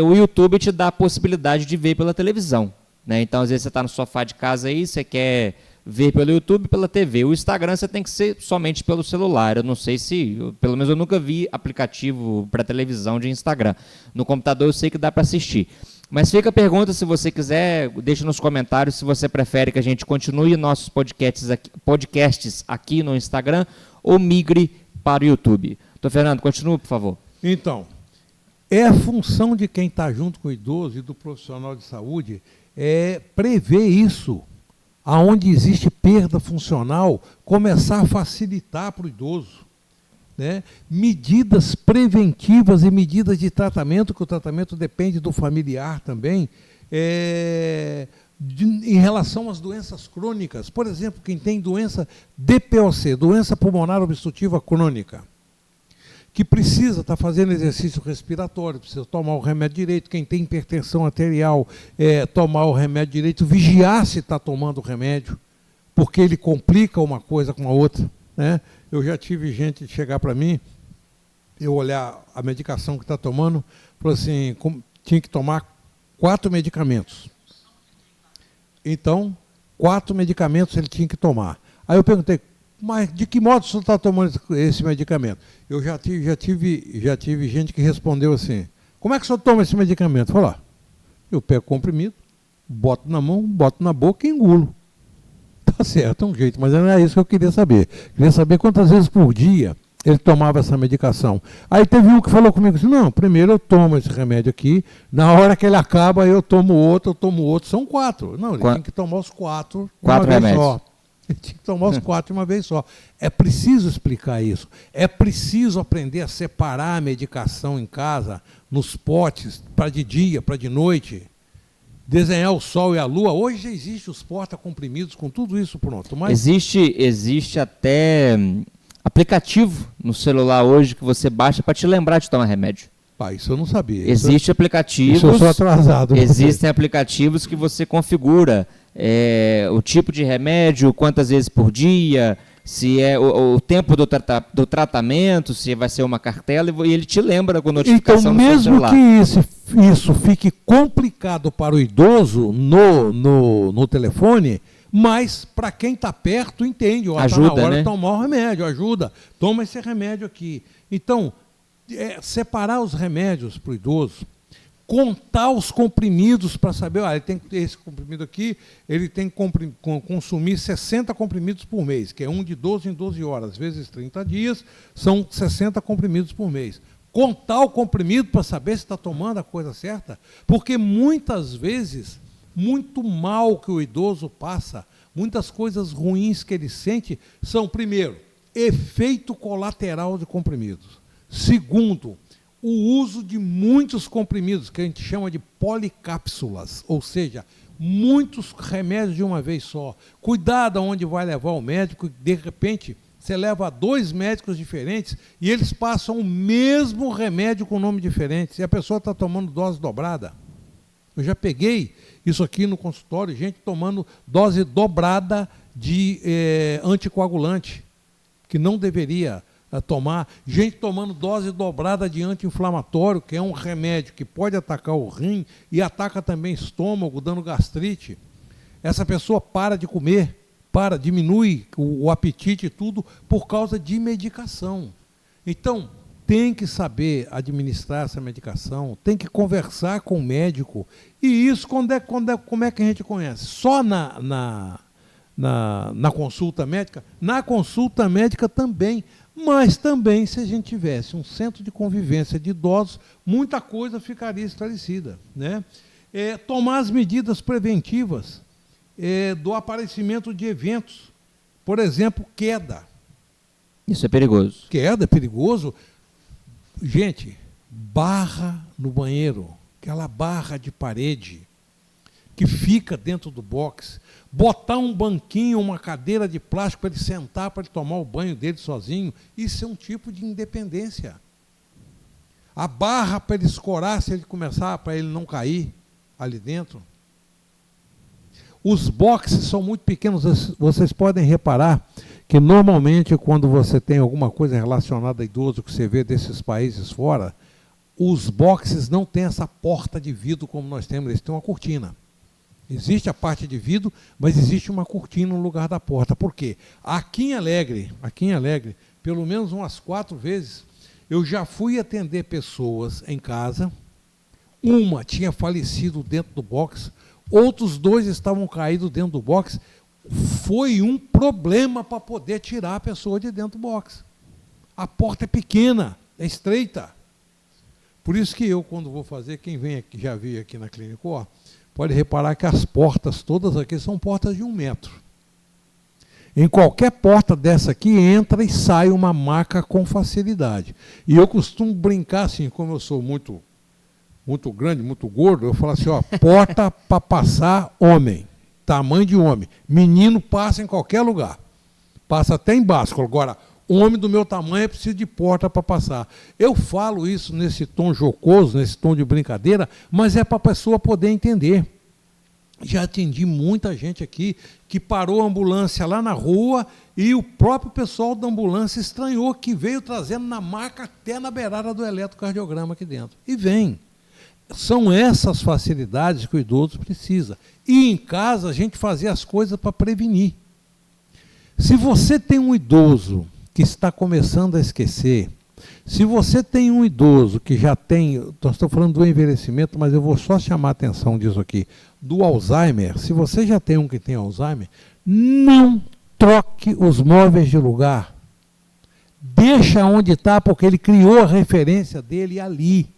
o YouTube te dá a possibilidade de ver pela televisão, né? Então, às vezes você está no sofá de casa aí, você quer ver pelo YouTube, pela TV. O Instagram você tem que ser somente pelo celular. Eu não sei pelo menos eu nunca vi aplicativo para televisão de Instagram. No computador eu sei que dá para assistir. Mas fica a pergunta, se você quiser, deixa nos comentários se você prefere que a gente continue nossos podcasts aqui no Instagram ou migre para o YouTube. Fernando, continua, por favor. Então, é a função de quem está junto com o idoso e do profissional de saúde prever isso. Aonde existe perda funcional, começar a facilitar para o idoso. Né? Medidas preventivas e medidas de tratamento, que o tratamento depende do familiar também, em relação às doenças crônicas. Por exemplo, quem tem doença DPOC, doença pulmonar obstrutiva crônica, que precisa estar fazendo exercício respiratório, precisa tomar o remédio direito. Quem tem hipertensão arterial, tomar o remédio direito, vigiar se está tomando o remédio, porque ele complica uma coisa com a outra. Né? Eu já tive gente chegar para mim, eu olhar a medicação que está tomando, falou assim, tinha que tomar 4 medicamentos. Então, 4 medicamentos ele tinha que tomar. Aí eu perguntei, mas de que modo você está tomando esse medicamento? Eu já tive gente que respondeu assim, como é que o senhor toma esse medicamento? Falou, eu pego o comprimido, boto na mão, boto na boca e engulo. Tá certo, é um jeito, mas não é isso que eu queria saber. Queria saber quantas vezes por dia ele tomava essa medicação. Aí teve um que falou comigo assim, não, primeiro eu tomo esse remédio aqui, na hora que ele acaba eu tomo outro, são 4. Não, ele tinha que tomar os 4 de uma vez só. Ele tinha que tomar os 4 de uma vez só. É preciso explicar isso. É preciso aprender a separar a medicação em casa, nos potes, para de dia, para de noite. Desenhar o sol e a lua. Hoje já existe os porta-comprimidos com tudo isso pronto. Mas existe até aplicativo no celular hoje que você baixa para te lembrar de tomar remédio. Isso eu não sabia. Existem aplicativos. Isso eu sou atrasado. Existem aplicativos que você configura o tipo de remédio, quantas vezes por dia, se é o tempo do tratamento, se vai ser uma cartela, e ele te lembra com notificação no seu celular. Então, mesmo que isso fique complicado para o idoso no telefone, mas para quem está perto, entende. Ajuda, tá na hora, né? De tomar o remédio, ajuda. Toma esse remédio aqui. Então, separar os remédios para o idoso, contar os comprimidos para saber, ele tem que ter esse comprimido aqui, ele tem que consumir 60 comprimidos por mês, que é um de 12 em 12 horas, vezes 30 dias, são 60 comprimidos por mês. Contar o comprimido para saber se está tomando a coisa certa, porque muitas vezes, muito mal que o idoso passa, muitas coisas ruins que ele sente, são, primeiro, efeito colateral de comprimidos. Segundo, o uso de muitos comprimidos, que a gente chama de policápsulas, ou seja, muitos remédios de uma vez só. Cuidado aonde vai levar o médico, de repente você leva 2 médicos diferentes e eles passam o mesmo remédio com nome diferente, e a pessoa está tomando dose dobrada. Eu já peguei isso aqui no consultório, gente tomando dose dobrada de anticoagulante, que não deveria tomar, gente tomando dose dobrada de anti-inflamatório, que é um remédio que pode atacar o rim e ataca também estômago, dando gastrite. Essa pessoa para de comer, diminui o apetite e tudo por causa de medicação. Então, tem que saber administrar essa medicação, tem que conversar com o médico. E isso, como é que a gente conhece? Só na consulta médica? Na consulta médica também, mas também se a gente tivesse um centro de convivência de idosos, muita coisa ficaria esclarecida, né? Tomar as medidas preventivas do aparecimento de eventos, por exemplo, queda. Isso é perigoso. Queda é perigoso. Gente, barra no banheiro, aquela barra de parede que fica dentro do box, botar um banquinho, uma cadeira de plástico para ele sentar, para ele tomar o banho dele sozinho, isso é um tipo de independência. A barra para ele escorar, se ele começar, para ele não cair ali dentro. Os boxes são muito pequenos, vocês podem reparar que normalmente quando você tem alguma coisa relacionada a idoso que você vê desses países fora, os boxes não têm essa porta de vidro como nós temos, eles têm uma cortina. Existe a parte de vidro, mas existe uma cortina no lugar da porta. Por quê? Aqui em Alegre, pelo menos umas 4 vezes, eu já fui atender pessoas em casa, uma tinha falecido dentro do box, outros 2 estavam caídos dentro do box. Foi um problema para poder tirar a pessoa de dentro do box. A porta é pequena, é estreita. Por isso que eu, quando vou fazer, quem vem aqui, já veio aqui na Clínica, pode reparar que as portas todas aqui são portas de 1 metro. Em qualquer porta dessa aqui, entra e sai uma maca com facilidade. E eu costumo brincar assim, como eu sou muito grande, muito gordo, eu falo assim, porta para passar homem, tamanho de homem. Menino passa em qualquer lugar, passa até embaixo. Agora, homem do meu tamanho precisa de porta para passar. Eu falo isso nesse tom jocoso, nesse tom de brincadeira, mas é para a pessoa poder entender. Já atendi muita gente aqui que parou a ambulância lá na rua e o próprio pessoal da ambulância estranhou que veio trazendo na maca até na beirada do eletrocardiograma aqui dentro. E vem. São essas facilidades que o idoso precisa. E em casa a gente fazer as coisas para prevenir. Se você tem um idoso que está começando a esquecer, se você tem um idoso que já tem, estou falando do envelhecimento, mas eu vou só chamar a atenção disso aqui, do Alzheimer, se você já tem um que tem Alzheimer, não troque os móveis de lugar. Deixa onde está, porque ele criou a referência dele ali.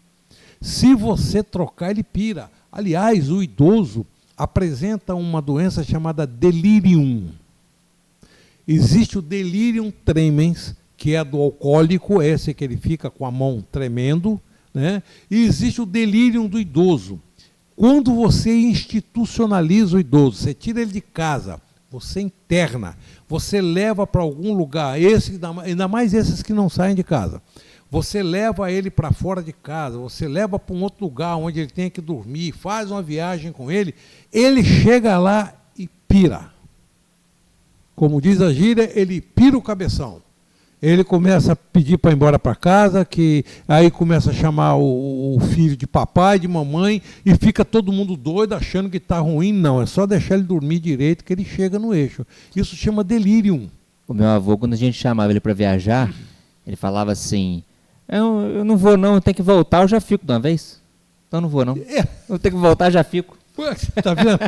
Se você trocar, ele pira. Aliás, o idoso apresenta uma doença chamada delirium. Existe o delirium tremens, que é do alcoólico, esse que ele fica com a mão tremendo, né? E existe o delirium do idoso. Quando você institucionaliza o idoso, você tira ele de casa, você interna, você leva para algum lugar, ainda mais esses que não saem de casa. Você leva ele para fora de casa, você leva para um outro lugar onde ele tem que dormir, faz uma viagem com ele, ele chega lá e pira. Como diz a gíria, ele pira o cabeção. Ele começa a pedir para ir embora para casa, aí começa a chamar o filho de papai, de mamãe, e fica todo mundo doido, achando que está ruim. Não, é só deixar ele dormir direito que ele chega no eixo. Isso chama delirium. O meu avô, quando a gente chamava ele para viajar, ele falava assim, eu não vou não, eu tenho que voltar, eu já fico de uma vez. Então eu não vou não. Eu tenho que voltar, já fico. Está vendo?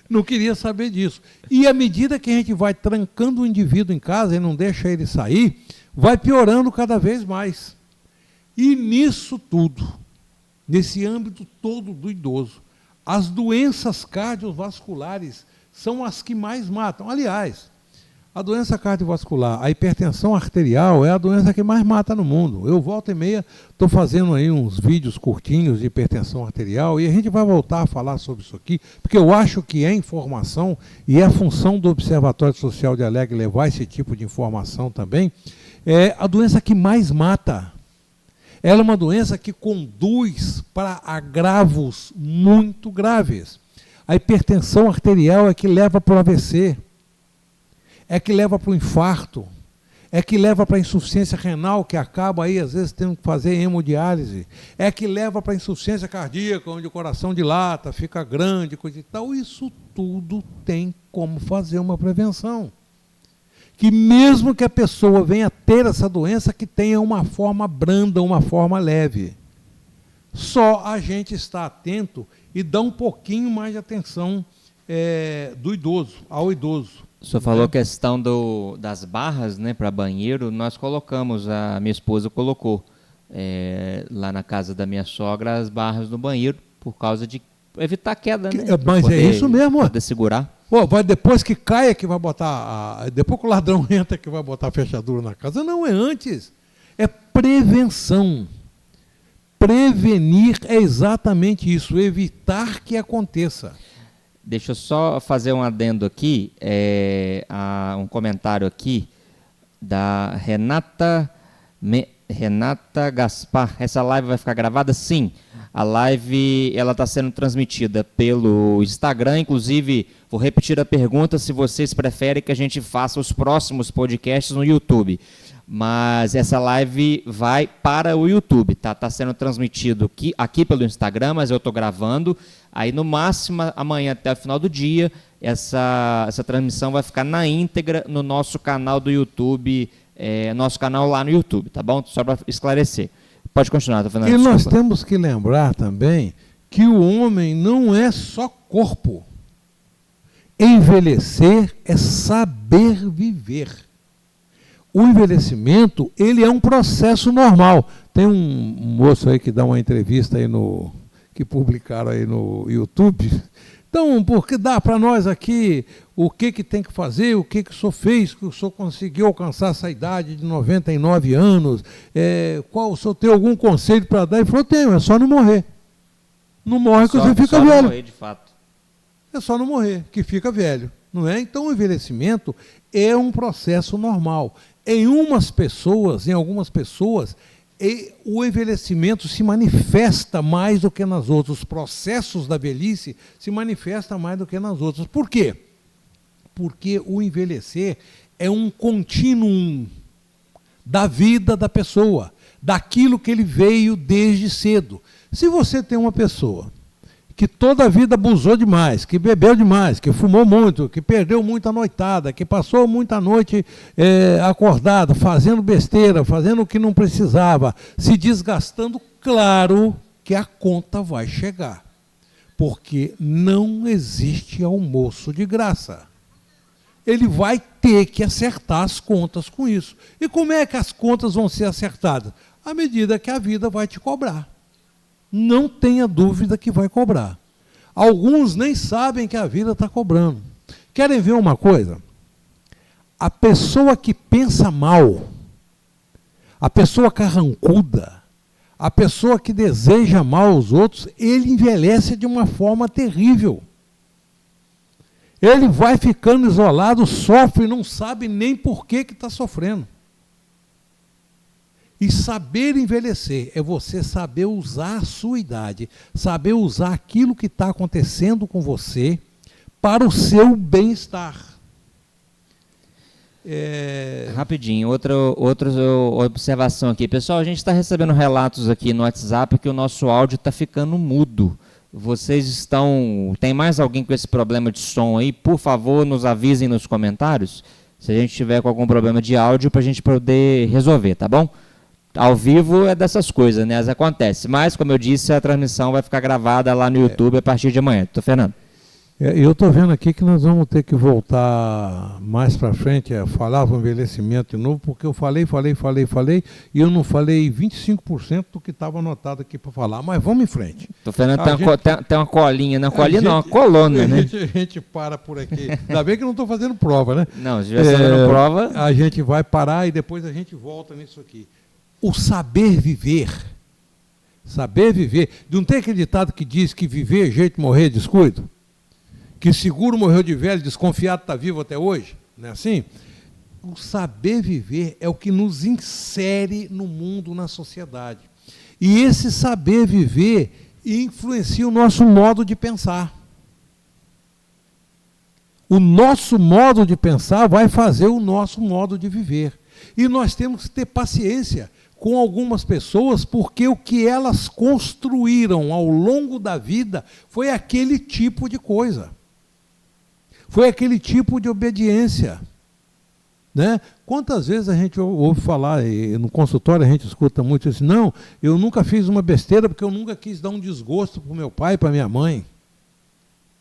Não queria saber disso. E à medida que a gente vai trancando o indivíduo em casa e não deixa ele sair, vai piorando cada vez mais. E nisso tudo, nesse âmbito todo do idoso, as doenças cardiovasculares são as que mais matam. Aliás, a doença cardiovascular, a hipertensão arterial é a doença que mais mata no mundo. Eu, volta e meia, estou fazendo aí uns vídeos curtinhos de hipertensão arterial e a gente vai voltar a falar sobre isso aqui, porque eu acho que é informação e é a função do Observatório Social de Alegre levar esse tipo de informação também. É a doença que mais mata. Ela é uma doença que conduz para agravos muito graves. A hipertensão arterial é que leva para o AVC. É que leva para o infarto, é que leva para a insuficiência renal, que acaba aí, às vezes, tendo que fazer hemodiálise, é que leva para a insuficiência cardíaca, onde o coração dilata, fica grande, coisa e tal. Isso tudo tem como fazer uma prevenção. Que mesmo que a pessoa venha ter essa doença, que tenha uma forma branda, uma forma leve. Só a gente está atento e dá um pouquinho mais de atenção ao idoso. O senhor falou a questão das barras, né, para banheiro. Nós colocamos, a minha esposa colocou lá na casa da minha sogra as barras no banheiro por causa de evitar queda, né? Mas é isso mesmo. Poder segurar. Vai depois que caia que vai botar, depois que o ladrão entra que vai botar a fechadura na casa. Não, é antes. É prevenção. Prevenir é exatamente isso, evitar que aconteça. Deixa eu só fazer um adendo aqui, um comentário aqui da Renata Gaspar. Essa live vai ficar gravada? Sim. A live está sendo transmitida pelo Instagram, inclusive vou repetir a pergunta se vocês preferem que a gente faça os próximos podcasts no YouTube. Mas essa live vai para o YouTube, tá? Está sendo transmitido aqui pelo Instagram, mas eu estou gravando. Aí, no máximo, amanhã até o final do dia, essa transmissão vai ficar na íntegra no nosso canal do YouTube, nosso canal lá no YouTube, tá bom? Só para esclarecer. Pode continuar, tá falando. E nós temos que lembrar também que o homem não é só corpo. Envelhecer é saber viver. O envelhecimento, ele é um processo normal. Tem um moço aí que dá uma entrevista aí que publicaram aí no YouTube. Então, porque dá para nós aqui o que tem que fazer, o que o senhor fez, que o senhor conseguiu alcançar essa idade de 99 anos, qual o senhor tem algum conselho para dar? Ele falou, tenho, é só não morrer. Não morre que você fica velho. Não morrer, de fato. É só não morrer, que fica velho. Não é? Então, o envelhecimento é um processo normal. Em algumas pessoas, o envelhecimento se manifesta mais do que nas outras. Os processos da velhice se manifestam mais do que nas outras. Por quê? Porque o envelhecer é um contínuo da vida da pessoa, daquilo que ele veio desde cedo. Se você tem uma pessoa que toda a vida abusou demais, que bebeu demais, que fumou muito, que perdeu muita noitada, que passou muita noite acordado, fazendo besteira, fazendo o que não precisava, se desgastando, claro que a conta vai chegar. Porque não existe almoço de graça. Ele vai ter que acertar as contas com isso. E como é que as contas vão ser acertadas? À medida que a vida vai te cobrar. Não tenha dúvida que vai cobrar. Alguns nem sabem que a vida está cobrando. Querem ver uma coisa? A pessoa que pensa mal, a pessoa carrancuda, a pessoa que deseja mal aos outros, ele envelhece de uma forma terrível. Ele vai ficando isolado, sofre e não sabe nem por que está sofrendo. E saber envelhecer é você saber usar a sua idade, saber usar aquilo que está acontecendo com você para o seu bem-estar. Rapidinho, outra observação aqui. Pessoal, a gente está recebendo relatos aqui no WhatsApp que o nosso áudio está ficando mudo. Tem mais alguém com esse problema de som aí? Por favor, nos avisem nos comentários se a gente tiver com algum problema de áudio para a gente poder resolver, tá bom? Ao vivo é dessas coisas, né? Acontece. Mas, como eu disse, a transmissão vai ficar gravada lá no YouTube a partir de amanhã. Fernando. Eu estou vendo aqui que nós vamos ter que voltar mais para frente a falar do envelhecimento de novo, porque eu falei, e eu não falei 25% do que estava anotado aqui para falar. Mas vamos em frente. Fernando, tem uma colinha, não colinha não, uma coluna, né? A gente para por aqui. Ainda bem que eu não estou fazendo prova, né? Não, se estivesse fazendo prova... A gente vai parar e depois a gente volta nisso aqui. O saber viver. Saber viver. Não tem aquele ditado que diz que viver é jeito de morrer, descuido? Que seguro morreu de velho, desconfiado está vivo até hoje? Não é assim? O saber viver é o que nos insere no mundo, na sociedade. E esse saber viver influencia o nosso modo de pensar. O nosso modo de pensar vai fazer o nosso modo de viver. E nós temos que ter paciência com algumas pessoas, porque o que elas construíram ao longo da vida foi aquele tipo de coisa. Foi aquele tipo de obediência. Né? Quantas vezes a gente ouve falar, e no consultório a gente escuta muito isso, não, eu nunca fiz uma besteira porque eu nunca quis dar um desgosto para o meu pai e para a minha mãe.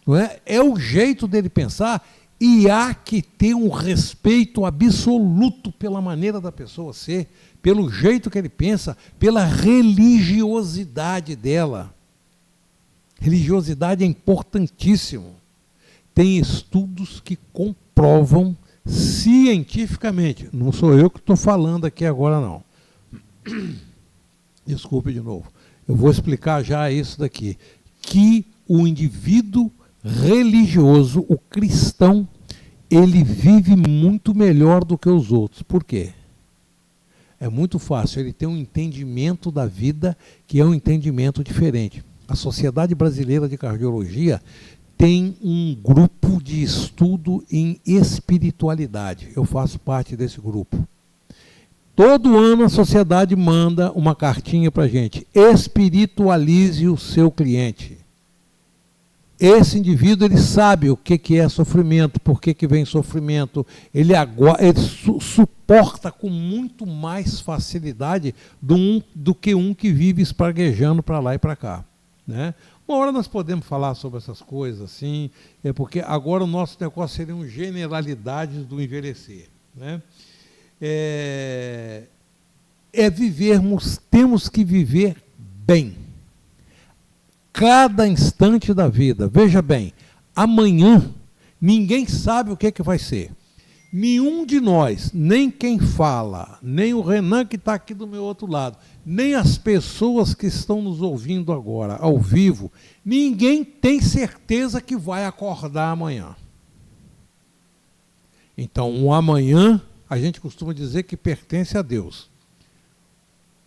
Não é? É o jeito dele pensar E há que ter um respeito absoluto pela maneira da pessoa ser, pelo jeito que ele pensa, pela religiosidade dela. Religiosidade é importantíssimo. Tem estudos que comprovam cientificamente, não sou eu que estou falando aqui agora não. Desculpe de novo. Eu vou explicar já isso daqui. Que o indivíduo religioso, o cristão, ele vive muito melhor do que os outros. Por quê? É muito fácil, ele tem um entendimento da vida que é um entendimento diferente. A Sociedade Brasileira de Cardiologia tem um grupo de estudo em espiritualidade. Eu faço parte desse grupo. Todo ano a sociedade manda uma cartinha para a gente. Espiritualize o seu cliente. Esse indivíduo, ele sabe o que é sofrimento, por que vem sofrimento. Ele suporta com muito mais facilidade do que um que vive espraguejando para lá e para cá, né? Uma hora nós podemos falar sobre essas coisas, assim, porque agora o nosso negócio seriam generalidades do envelhecer, né? Vivermos, temos que viver bem. Cada instante da vida. Veja bem, amanhã ninguém sabe o que vai ser. Nenhum de nós, nem quem fala, nem o Renan que está aqui do meu outro lado, nem as pessoas que estão nos ouvindo agora, ao vivo, ninguém tem certeza que vai acordar amanhã. Então, o amanhã, a gente costuma dizer que pertence a Deus.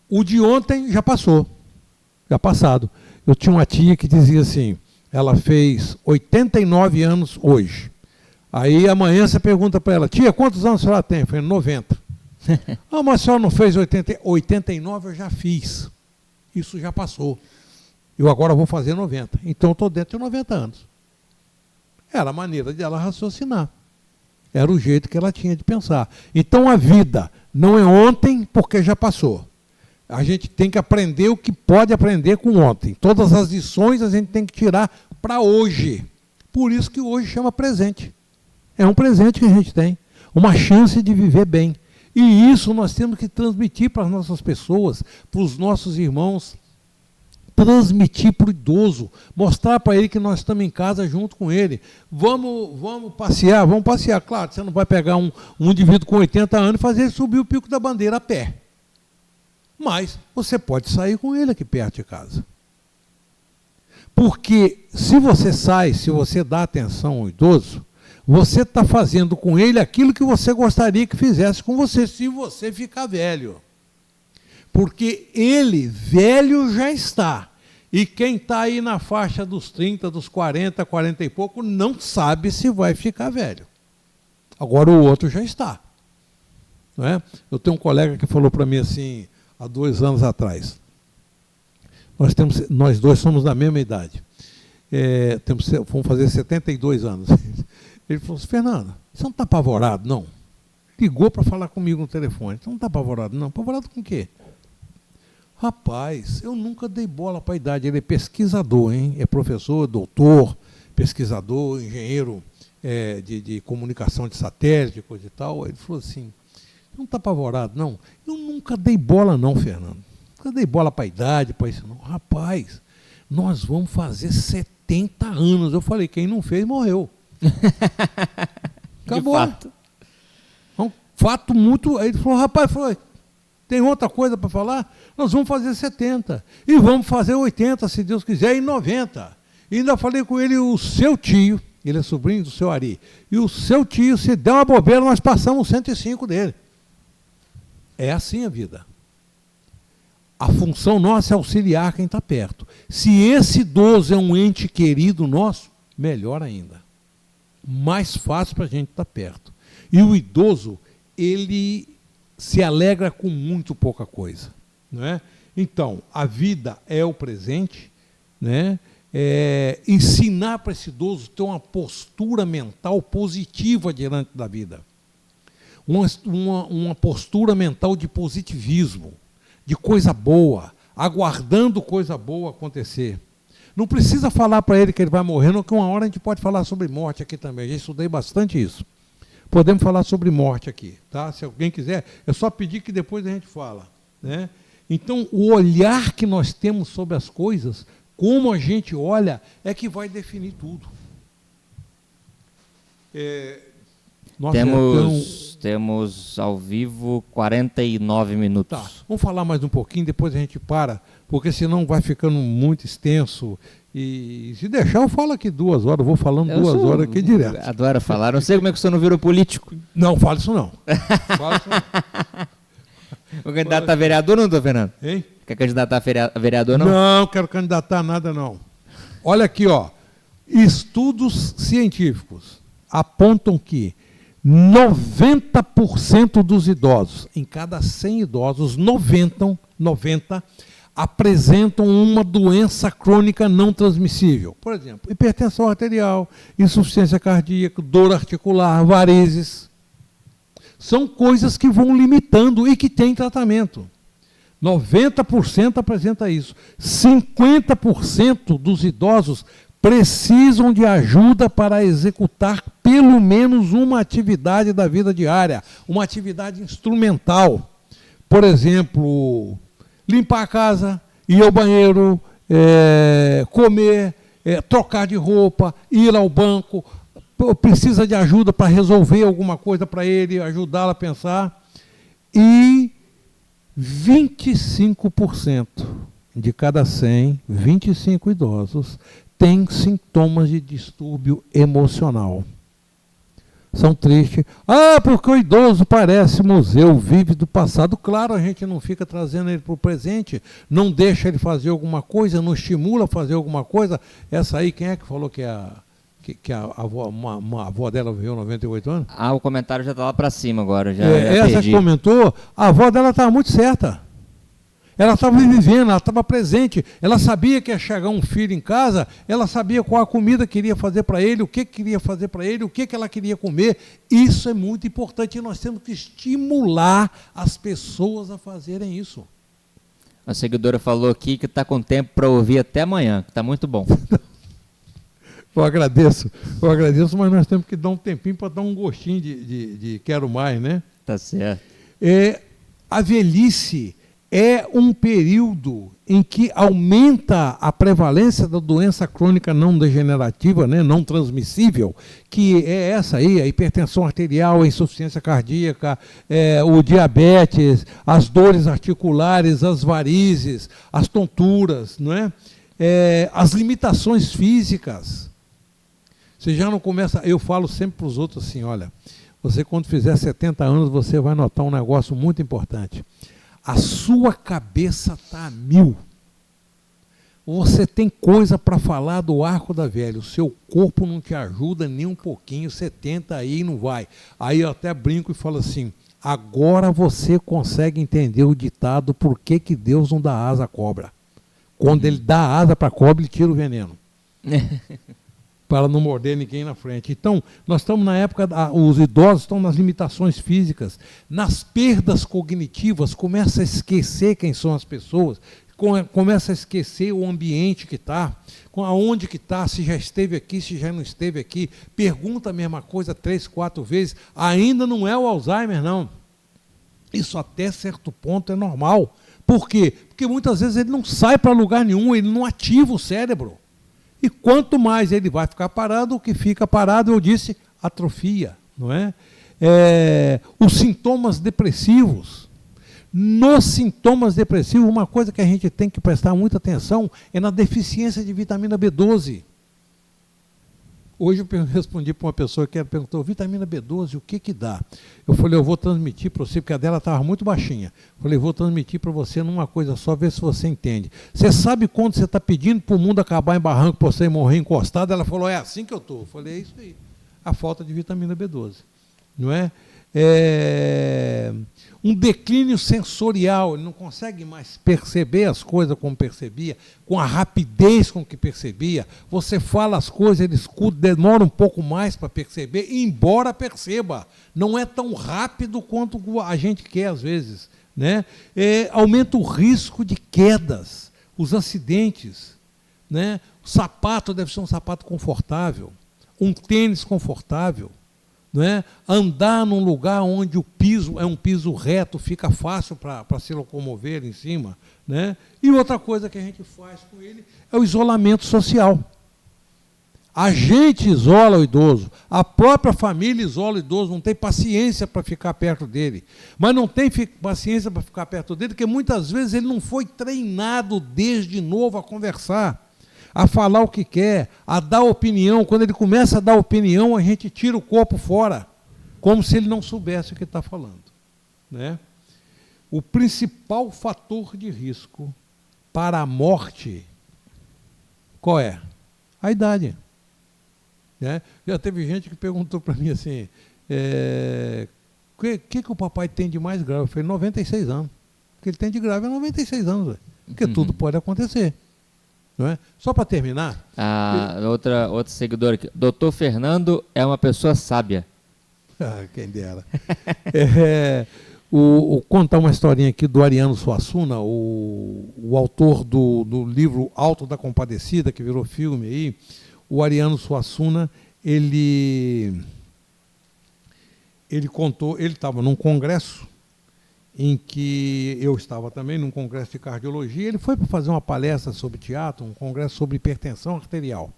O de ontem já passou, já passado. Eu tinha uma tia que dizia assim, ela fez 89 anos hoje. Aí amanhã você pergunta para ela, tia, quantos anos a senhora tem? Eu falei, 90. Ah, mas a senhora não fez 89, eu já fiz. Isso já passou. Eu agora vou fazer 90. Então eu estou dentro de 90 anos. Era a maneira dela raciocinar. Era o jeito que ela tinha de pensar. Então a vida não é ontem porque já passou. A gente tem que aprender o que pode aprender com ontem. Todas as lições a gente tem que tirar para hoje. Por isso que hoje chama presente. É um presente que a gente tem. Uma chance de viver bem. E isso nós temos que transmitir para as nossas pessoas, para os nossos irmãos. Transmitir para o idoso. Mostrar para ele que nós estamos em casa junto com ele. Vamos passear? Vamos passear. Claro, você não vai pegar um indivíduo com 80 anos e fazer ele subir o Pico da Bandeira a pé. Mas você pode sair com ele aqui perto de casa. Porque se você sai, se você dá atenção ao idoso, você está fazendo com ele aquilo que você gostaria que fizesse com você, se você ficar velho. Porque ele, velho, já está. E quem está aí na faixa dos 30, dos 40, 40 e pouco, não sabe se vai ficar velho. Agora o outro já está. Não é? Eu tenho um colega que falou para mim assim, há 2 anos atrás. Nós dois somos da mesma idade. Vamos fazer 72 anos. Ele falou assim, Fernando, você não está apavorado, não? Ligou para falar comigo no telefone. Você não está apavorado, não? Apavorado com o quê? Rapaz, eu nunca dei bola para a idade. Ele é pesquisador, hein? É professor, doutor, pesquisador, engenheiro de comunicação de satélite, coisa e tal. Ele falou assim, não está apavorado, não? Eu nunca dei bola, não, Fernando. Nunca dei bola para a idade, para isso, não. Rapaz, nós vamos fazer 70 anos. Eu falei, quem não fez, morreu. Acabou. De fato. Um fato muito... Aí ele falou, rapaz, tem outra coisa para falar? Nós vamos fazer 70. E vamos fazer 80, se Deus quiser, e 90. E ainda falei com ele, o seu tio, ele é sobrinho do seu Ari, e o seu tio, se der uma bobeira, nós passamos 105 dele. É assim a vida. A função nossa é auxiliar quem está perto. Se esse idoso é um ente querido nosso, melhor ainda. Mais fácil para a gente estar perto. E o idoso, ele se alegra com muito pouca coisa. Não é? Então, a vida é o presente, né? Ensinar para esse idoso ter uma postura mental positiva diante da vida. Uma postura mental de positivismo, de coisa boa, aguardando coisa boa acontecer. Não precisa falar para ele que ele vai morrer, não, que uma hora a gente pode falar sobre morte aqui também. Já estudei bastante isso. Podemos falar sobre morte aqui, tá? Se alguém quiser, é só pedir que depois a gente fala, né? Então, o olhar que nós temos sobre as coisas, como a gente olha, é que vai definir tudo. Temos ao vivo 49 minutos. Tá, vamos falar mais um pouquinho, depois a gente para, porque senão vai ficando muito extenso. E se deixar, eu falo aqui 2 horas, eu vou falando 2 horas aqui direto. Adoro falar, não sei como é que o senhor não virou político. Não, fala isso não. Fala isso não. O candidato a vereador não, doutor Fernando? Hein? Quer candidatar a vereador não? Não, quero candidatar a nada não. Olha aqui, ó. Estudos científicos apontam que 90% dos idosos, em cada 100 idosos, 90 apresentam uma doença crônica não transmissível. Por exemplo, hipertensão arterial, insuficiência cardíaca, dor articular, varizes. São coisas que vão limitando e que têm tratamento. 90% apresenta isso. 50% dos idosos precisam de ajuda para executar pelo menos uma atividade da vida diária, uma atividade instrumental. Por exemplo, limpar a casa, ir ao banheiro, comer, trocar de roupa, ir ao banco, precisa de ajuda para resolver alguma coisa para ele, ajudá-lo a pensar. E 25% de cada 100, 25 idosos têm sintomas de distúrbio emocional. São tristes. Ah, porque o idoso parece museu, vive do passado. Claro, a gente não fica trazendo ele para o presente, não deixa ele fazer alguma coisa, não estimula a fazer alguma coisa. Essa aí, quem é que falou que a avó dela viveu 98 anos? Ah, o comentário já está lá para cima agora. Já essa perdi. Que comentou, a avó dela estava muito certa. Ela estava vivendo, ela estava presente, ela sabia que ia chegar um filho em casa, ela sabia qual a comida queria fazer para ele, o que queria fazer para ele, o que ela queria comer. Isso é muito importante e nós temos que estimular as pessoas a fazerem isso. A seguidora falou aqui que está com tempo para ouvir até amanhã, que está muito bom. Eu agradeço, mas nós temos que dar um tempinho para dar um gostinho de quero mais, né? Tá certo. A velhice é um período em que aumenta a prevalência da doença crônica não degenerativa, né, não transmissível, que é essa aí, a hipertensão arterial, a insuficiência cardíaca, o diabetes, as dores articulares, as varizes, as tonturas, não é? As limitações físicas. Você já não começa... Eu falo sempre para os outros assim, olha, você quando fizer 70 anos, você vai notar um negócio muito importante. A sua cabeça está a 1000. Você tem coisa para falar do arco da velha. O seu corpo não te ajuda nem um pouquinho. Você tenta aí e não vai. Aí eu até brinco e falo assim, agora você consegue entender o ditado por que Deus não dá asa à cobra. Quando ele dá asa para a cobra, ele tira o veneno. Para não morder ninguém na frente. Então, nós estamos na época, os idosos estão nas limitações físicas, nas perdas cognitivas, começa a esquecer quem são as pessoas, começa a esquecer o ambiente que está, aonde que está, se já esteve aqui, se já não esteve aqui, pergunta a mesma coisa 3, 4 vezes, ainda não é o Alzheimer, não. Isso até certo ponto é normal. Por quê? Porque muitas vezes ele não sai para lugar nenhum, ele não ativa o cérebro. E quanto mais ele vai ficar parado, o que fica parado, eu disse, atrofia, não é? Os sintomas depressivos. Nos sintomas depressivos, uma coisa que a gente tem que prestar muita atenção é na deficiência de vitamina B12. Hoje eu respondi para uma pessoa que perguntou, vitamina B12, o que dá? Eu falei, eu vou transmitir para você, porque a dela estava muito baixinha. Eu falei, vou transmitir para você numa coisa só, ver se você entende. Você sabe quando você está pedindo para o mundo acabar em barranco, para você morrer encostado? Ela falou, é assim que eu estou. Eu falei, é isso aí, a falta de vitamina B12. Não é? Um declínio sensorial, ele não consegue mais perceber as coisas como percebia, com a rapidez com que percebia. Você fala as coisas, ele escuta, demora um pouco mais para perceber, embora perceba. Não é tão rápido quanto a gente quer às vezes, né? Aumenta o risco de quedas, os acidentes. né? O sapato deve ser um sapato confortável, um tênis confortável, né? Andar num lugar onde o piso é um piso reto, fica fácil para se locomover em cima, né? E outra coisa que a gente faz com ele é o isolamento social. A gente isola o idoso, a própria família isola o idoso, não tem paciência para ficar perto dele. Mas não tem paciência para ficar perto dele, porque muitas vezes ele não foi treinado desde novo a conversar, a falar o que quer, a dar opinião. Quando ele começa a dar opinião, a gente tira o corpo fora, como se ele não soubesse o que está falando, né? O principal fator de risco para a morte, qual é? A idade. Né? Já teve gente que perguntou para mim assim, que o papai tem de mais grave? Eu falei, 96 anos. O que ele tem de grave é 96 anos, véio. Porque tudo pode acontecer. Não é? Só para terminar... Outro seguidor aqui. Doutor Fernando é uma pessoa sábia. Quem dera. Contar uma historinha aqui do Ariano Suassuna, o autor do livro Alto da Compadecida, que virou filme aí. O Ariano Suassuna, ele contou, ele estava num congresso em que eu estava também, num congresso de cardiologia. Ele foi para fazer uma palestra sobre teatro, um congresso sobre hipertensão arterial.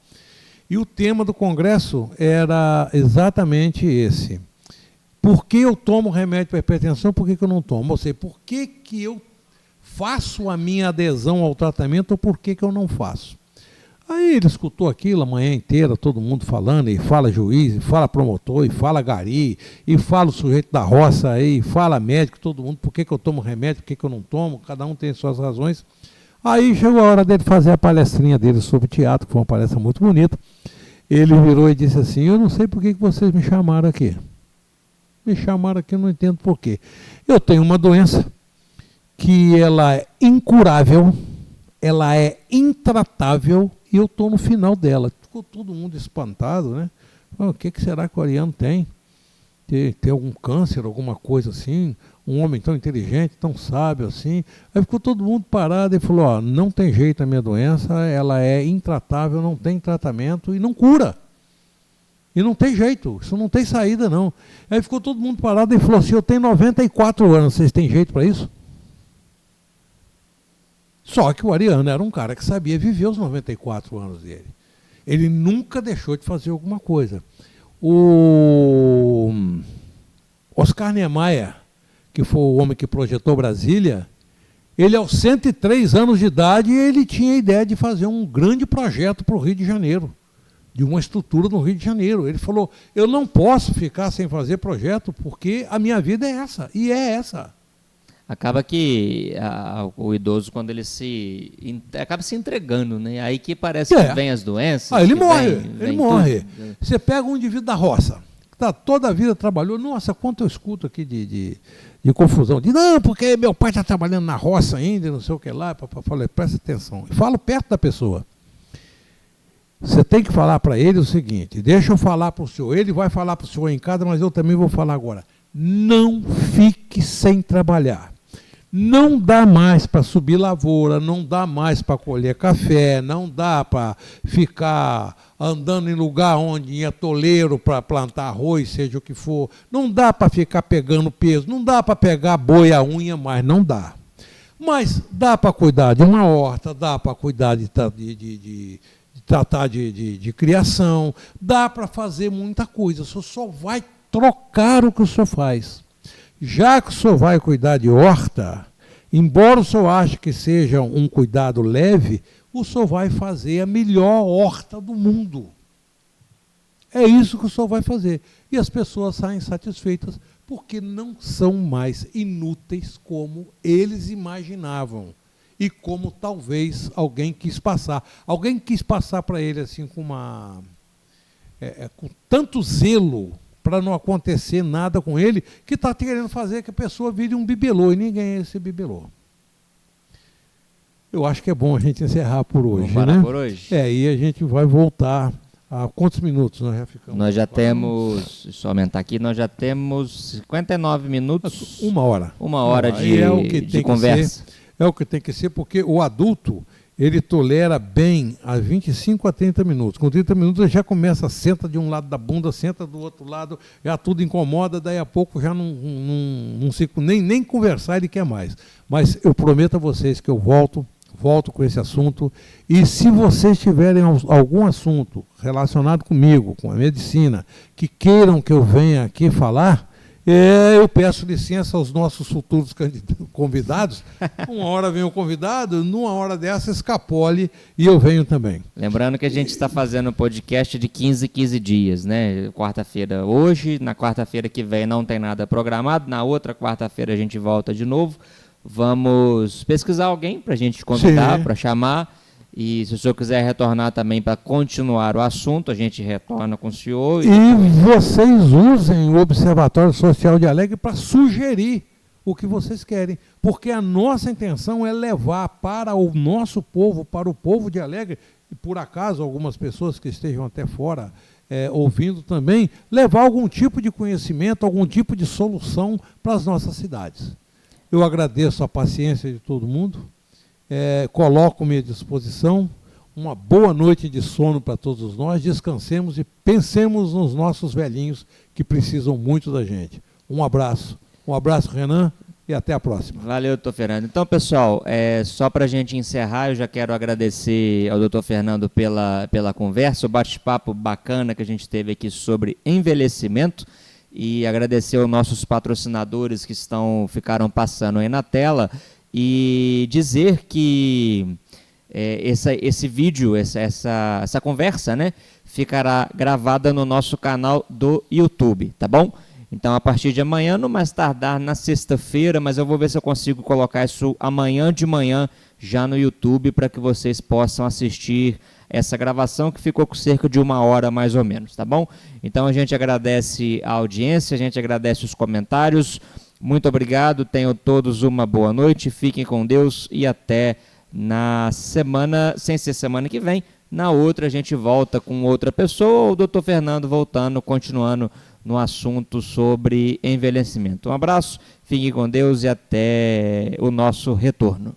E o tema do congresso era exatamente esse. Por que eu tomo remédio para hipertensão, por que eu não tomo? Ou seja, por que eu faço a minha adesão ao tratamento ou por que eu não faço? Aí ele escutou aquilo a manhã inteira, todo mundo falando, e fala juiz, e fala promotor, e fala gari, e fala o sujeito da roça aí, e fala médico, todo mundo, por que eu tomo remédio, por que eu não tomo, cada um tem suas razões. Aí chegou a hora dele fazer a palestrinha dele sobre teatro, que foi uma palestra muito bonita. Ele virou e disse assim, eu não sei por que vocês me chamaram aqui. Me chamaram aqui, eu não entendo por quê. Eu tenho uma doença que ela é incurável, ela é intratável, e eu estou no final dela. Ficou todo mundo espantado, né? O que será que o Ariano tem? Tem algum câncer, alguma coisa assim? Um homem tão inteligente, tão sábio assim? Aí ficou todo mundo parado e falou, não tem jeito a minha doença, ela é intratável, não tem tratamento e não cura. E não tem jeito, isso não tem saída não. Aí ficou todo mundo parado e falou assim, eu tenho 94 anos, vocês têm jeito para isso? Só que o Ariano era um cara que sabia viver os 94 anos dele. Ele nunca deixou de fazer alguma coisa. O Oscar Niemeyer, que foi o homem que projetou Brasília, ele aos 103 anos de idade, ele tinha a ideia de fazer um grande projeto para o Rio de Janeiro, de uma estrutura no Rio de Janeiro. Ele falou, eu não posso ficar sem fazer projeto, porque a minha vida é essa, e é essa. Acaba que o idoso, quando ele acaba se entregando, né? Aí que parece que vem as doenças. Ele morre. Você pega um indivíduo da roça, que tá, toda a vida trabalhou. Nossa, quanto eu escuto aqui de confusão. Não, porque meu pai está trabalhando na roça ainda, não sei o que lá. Eu falei, presta atenção. Eu falo perto da pessoa. Você tem que falar para ele o seguinte, deixa eu falar para o senhor. Ele vai falar para o senhor em casa, mas eu também vou falar agora. Não fique sem trabalhar. Não dá mais para subir lavoura, não dá mais para colher café, não dá para ficar andando em lugar onde é toleiro para plantar arroz, seja o que for. Não dá para ficar pegando peso, não dá para pegar boi a unha, mas não dá. Mas dá para cuidar de uma horta, dá para cuidar de tratar de criação, dá para fazer muita coisa. O senhor só vai trocar o que o senhor faz. Já que o senhor vai cuidar de horta, embora o senhor ache que seja um cuidado leve, o senhor vai fazer a melhor horta do mundo. É isso que o senhor vai fazer. E as pessoas saem satisfeitas porque não são mais inúteis como eles imaginavam. E como talvez alguém quis passar. Alguém quis passar para ele assim com tanto zelo, para não acontecer nada com ele, que está querendo fazer que a pessoa vire um bibelô, e ninguém é esse bibelô. Eu acho que é bom a gente encerrar por hoje. Vamos parar, né? Por hoje? E a gente vai voltar a quantos minutos nós já ficamos? Nós já temos, deixa eu aumentar aqui, nós já temos 59 minutos. Uma hora. Uma hora de conversa. É o que tem que ser, porque o adulto, ele tolera bem a 25 a 30 minutos. Com 30 minutos ele já começa, senta de um lado da bunda, senta do outro lado, já tudo incomoda, daí a pouco já não se, nem conversar ele quer mais. Mas eu prometo a vocês que eu volto com esse assunto, e se vocês tiverem algum assunto relacionado comigo, com a medicina, que queiram que eu venha aqui falar, eu peço licença aos nossos futuros convidados. Uma hora vem o convidado, numa hora dessa escapole e eu venho também. Lembrando que a gente está fazendo um podcast de 15 dias, né? Quarta-feira hoje, na quarta-feira que vem não tem nada programado, na outra quarta-feira a gente volta de novo. Vamos pesquisar alguém para a gente convidar, para chamar. E se o senhor quiser retornar também para continuar o assunto, a gente retorna com o senhor. E vocês usem o Observatório Social de Alegre para sugerir o que vocês querem. Porque a nossa intenção é levar para o nosso povo, para o povo de Alegre, e por acaso algumas pessoas que estejam até fora ouvindo também, levar algum tipo de conhecimento, algum tipo de solução para as nossas cidades. Eu agradeço a paciência de todo mundo. Coloco-me à disposição. Uma boa noite de sono para todos nós. Descansemos e pensemos nos nossos velhinhos que precisam muito da gente. Um abraço. Um abraço, Renan, e até a próxima. Valeu, doutor Fernando. Então, pessoal, só para a gente encerrar, eu já quero agradecer ao doutor Fernando pela conversa, o bate-papo bacana que a gente teve aqui sobre envelhecimento. E agradecer aos nossos patrocinadores que ficaram passando aí na tela, e dizer que esse vídeo, essa conversa, né, ficará gravada no nosso canal do YouTube, tá bom? Então, a partir de amanhã, no mais tardar na sexta-feira, mas eu vou ver se eu consigo colocar isso amanhã de manhã já no YouTube, para que vocês possam assistir essa gravação, que ficou com cerca de 1 hora mais ou menos, tá bom? Então a gente agradece a audiência, a gente agradece os comentários, muito obrigado, tenham todos uma boa noite, fiquem com Deus e até na semana, sem ser semana que vem, na outra a gente volta com outra pessoa, ou o doutor Fernando voltando, continuando no assunto sobre envelhecimento. Um abraço, fiquem com Deus e até o nosso retorno.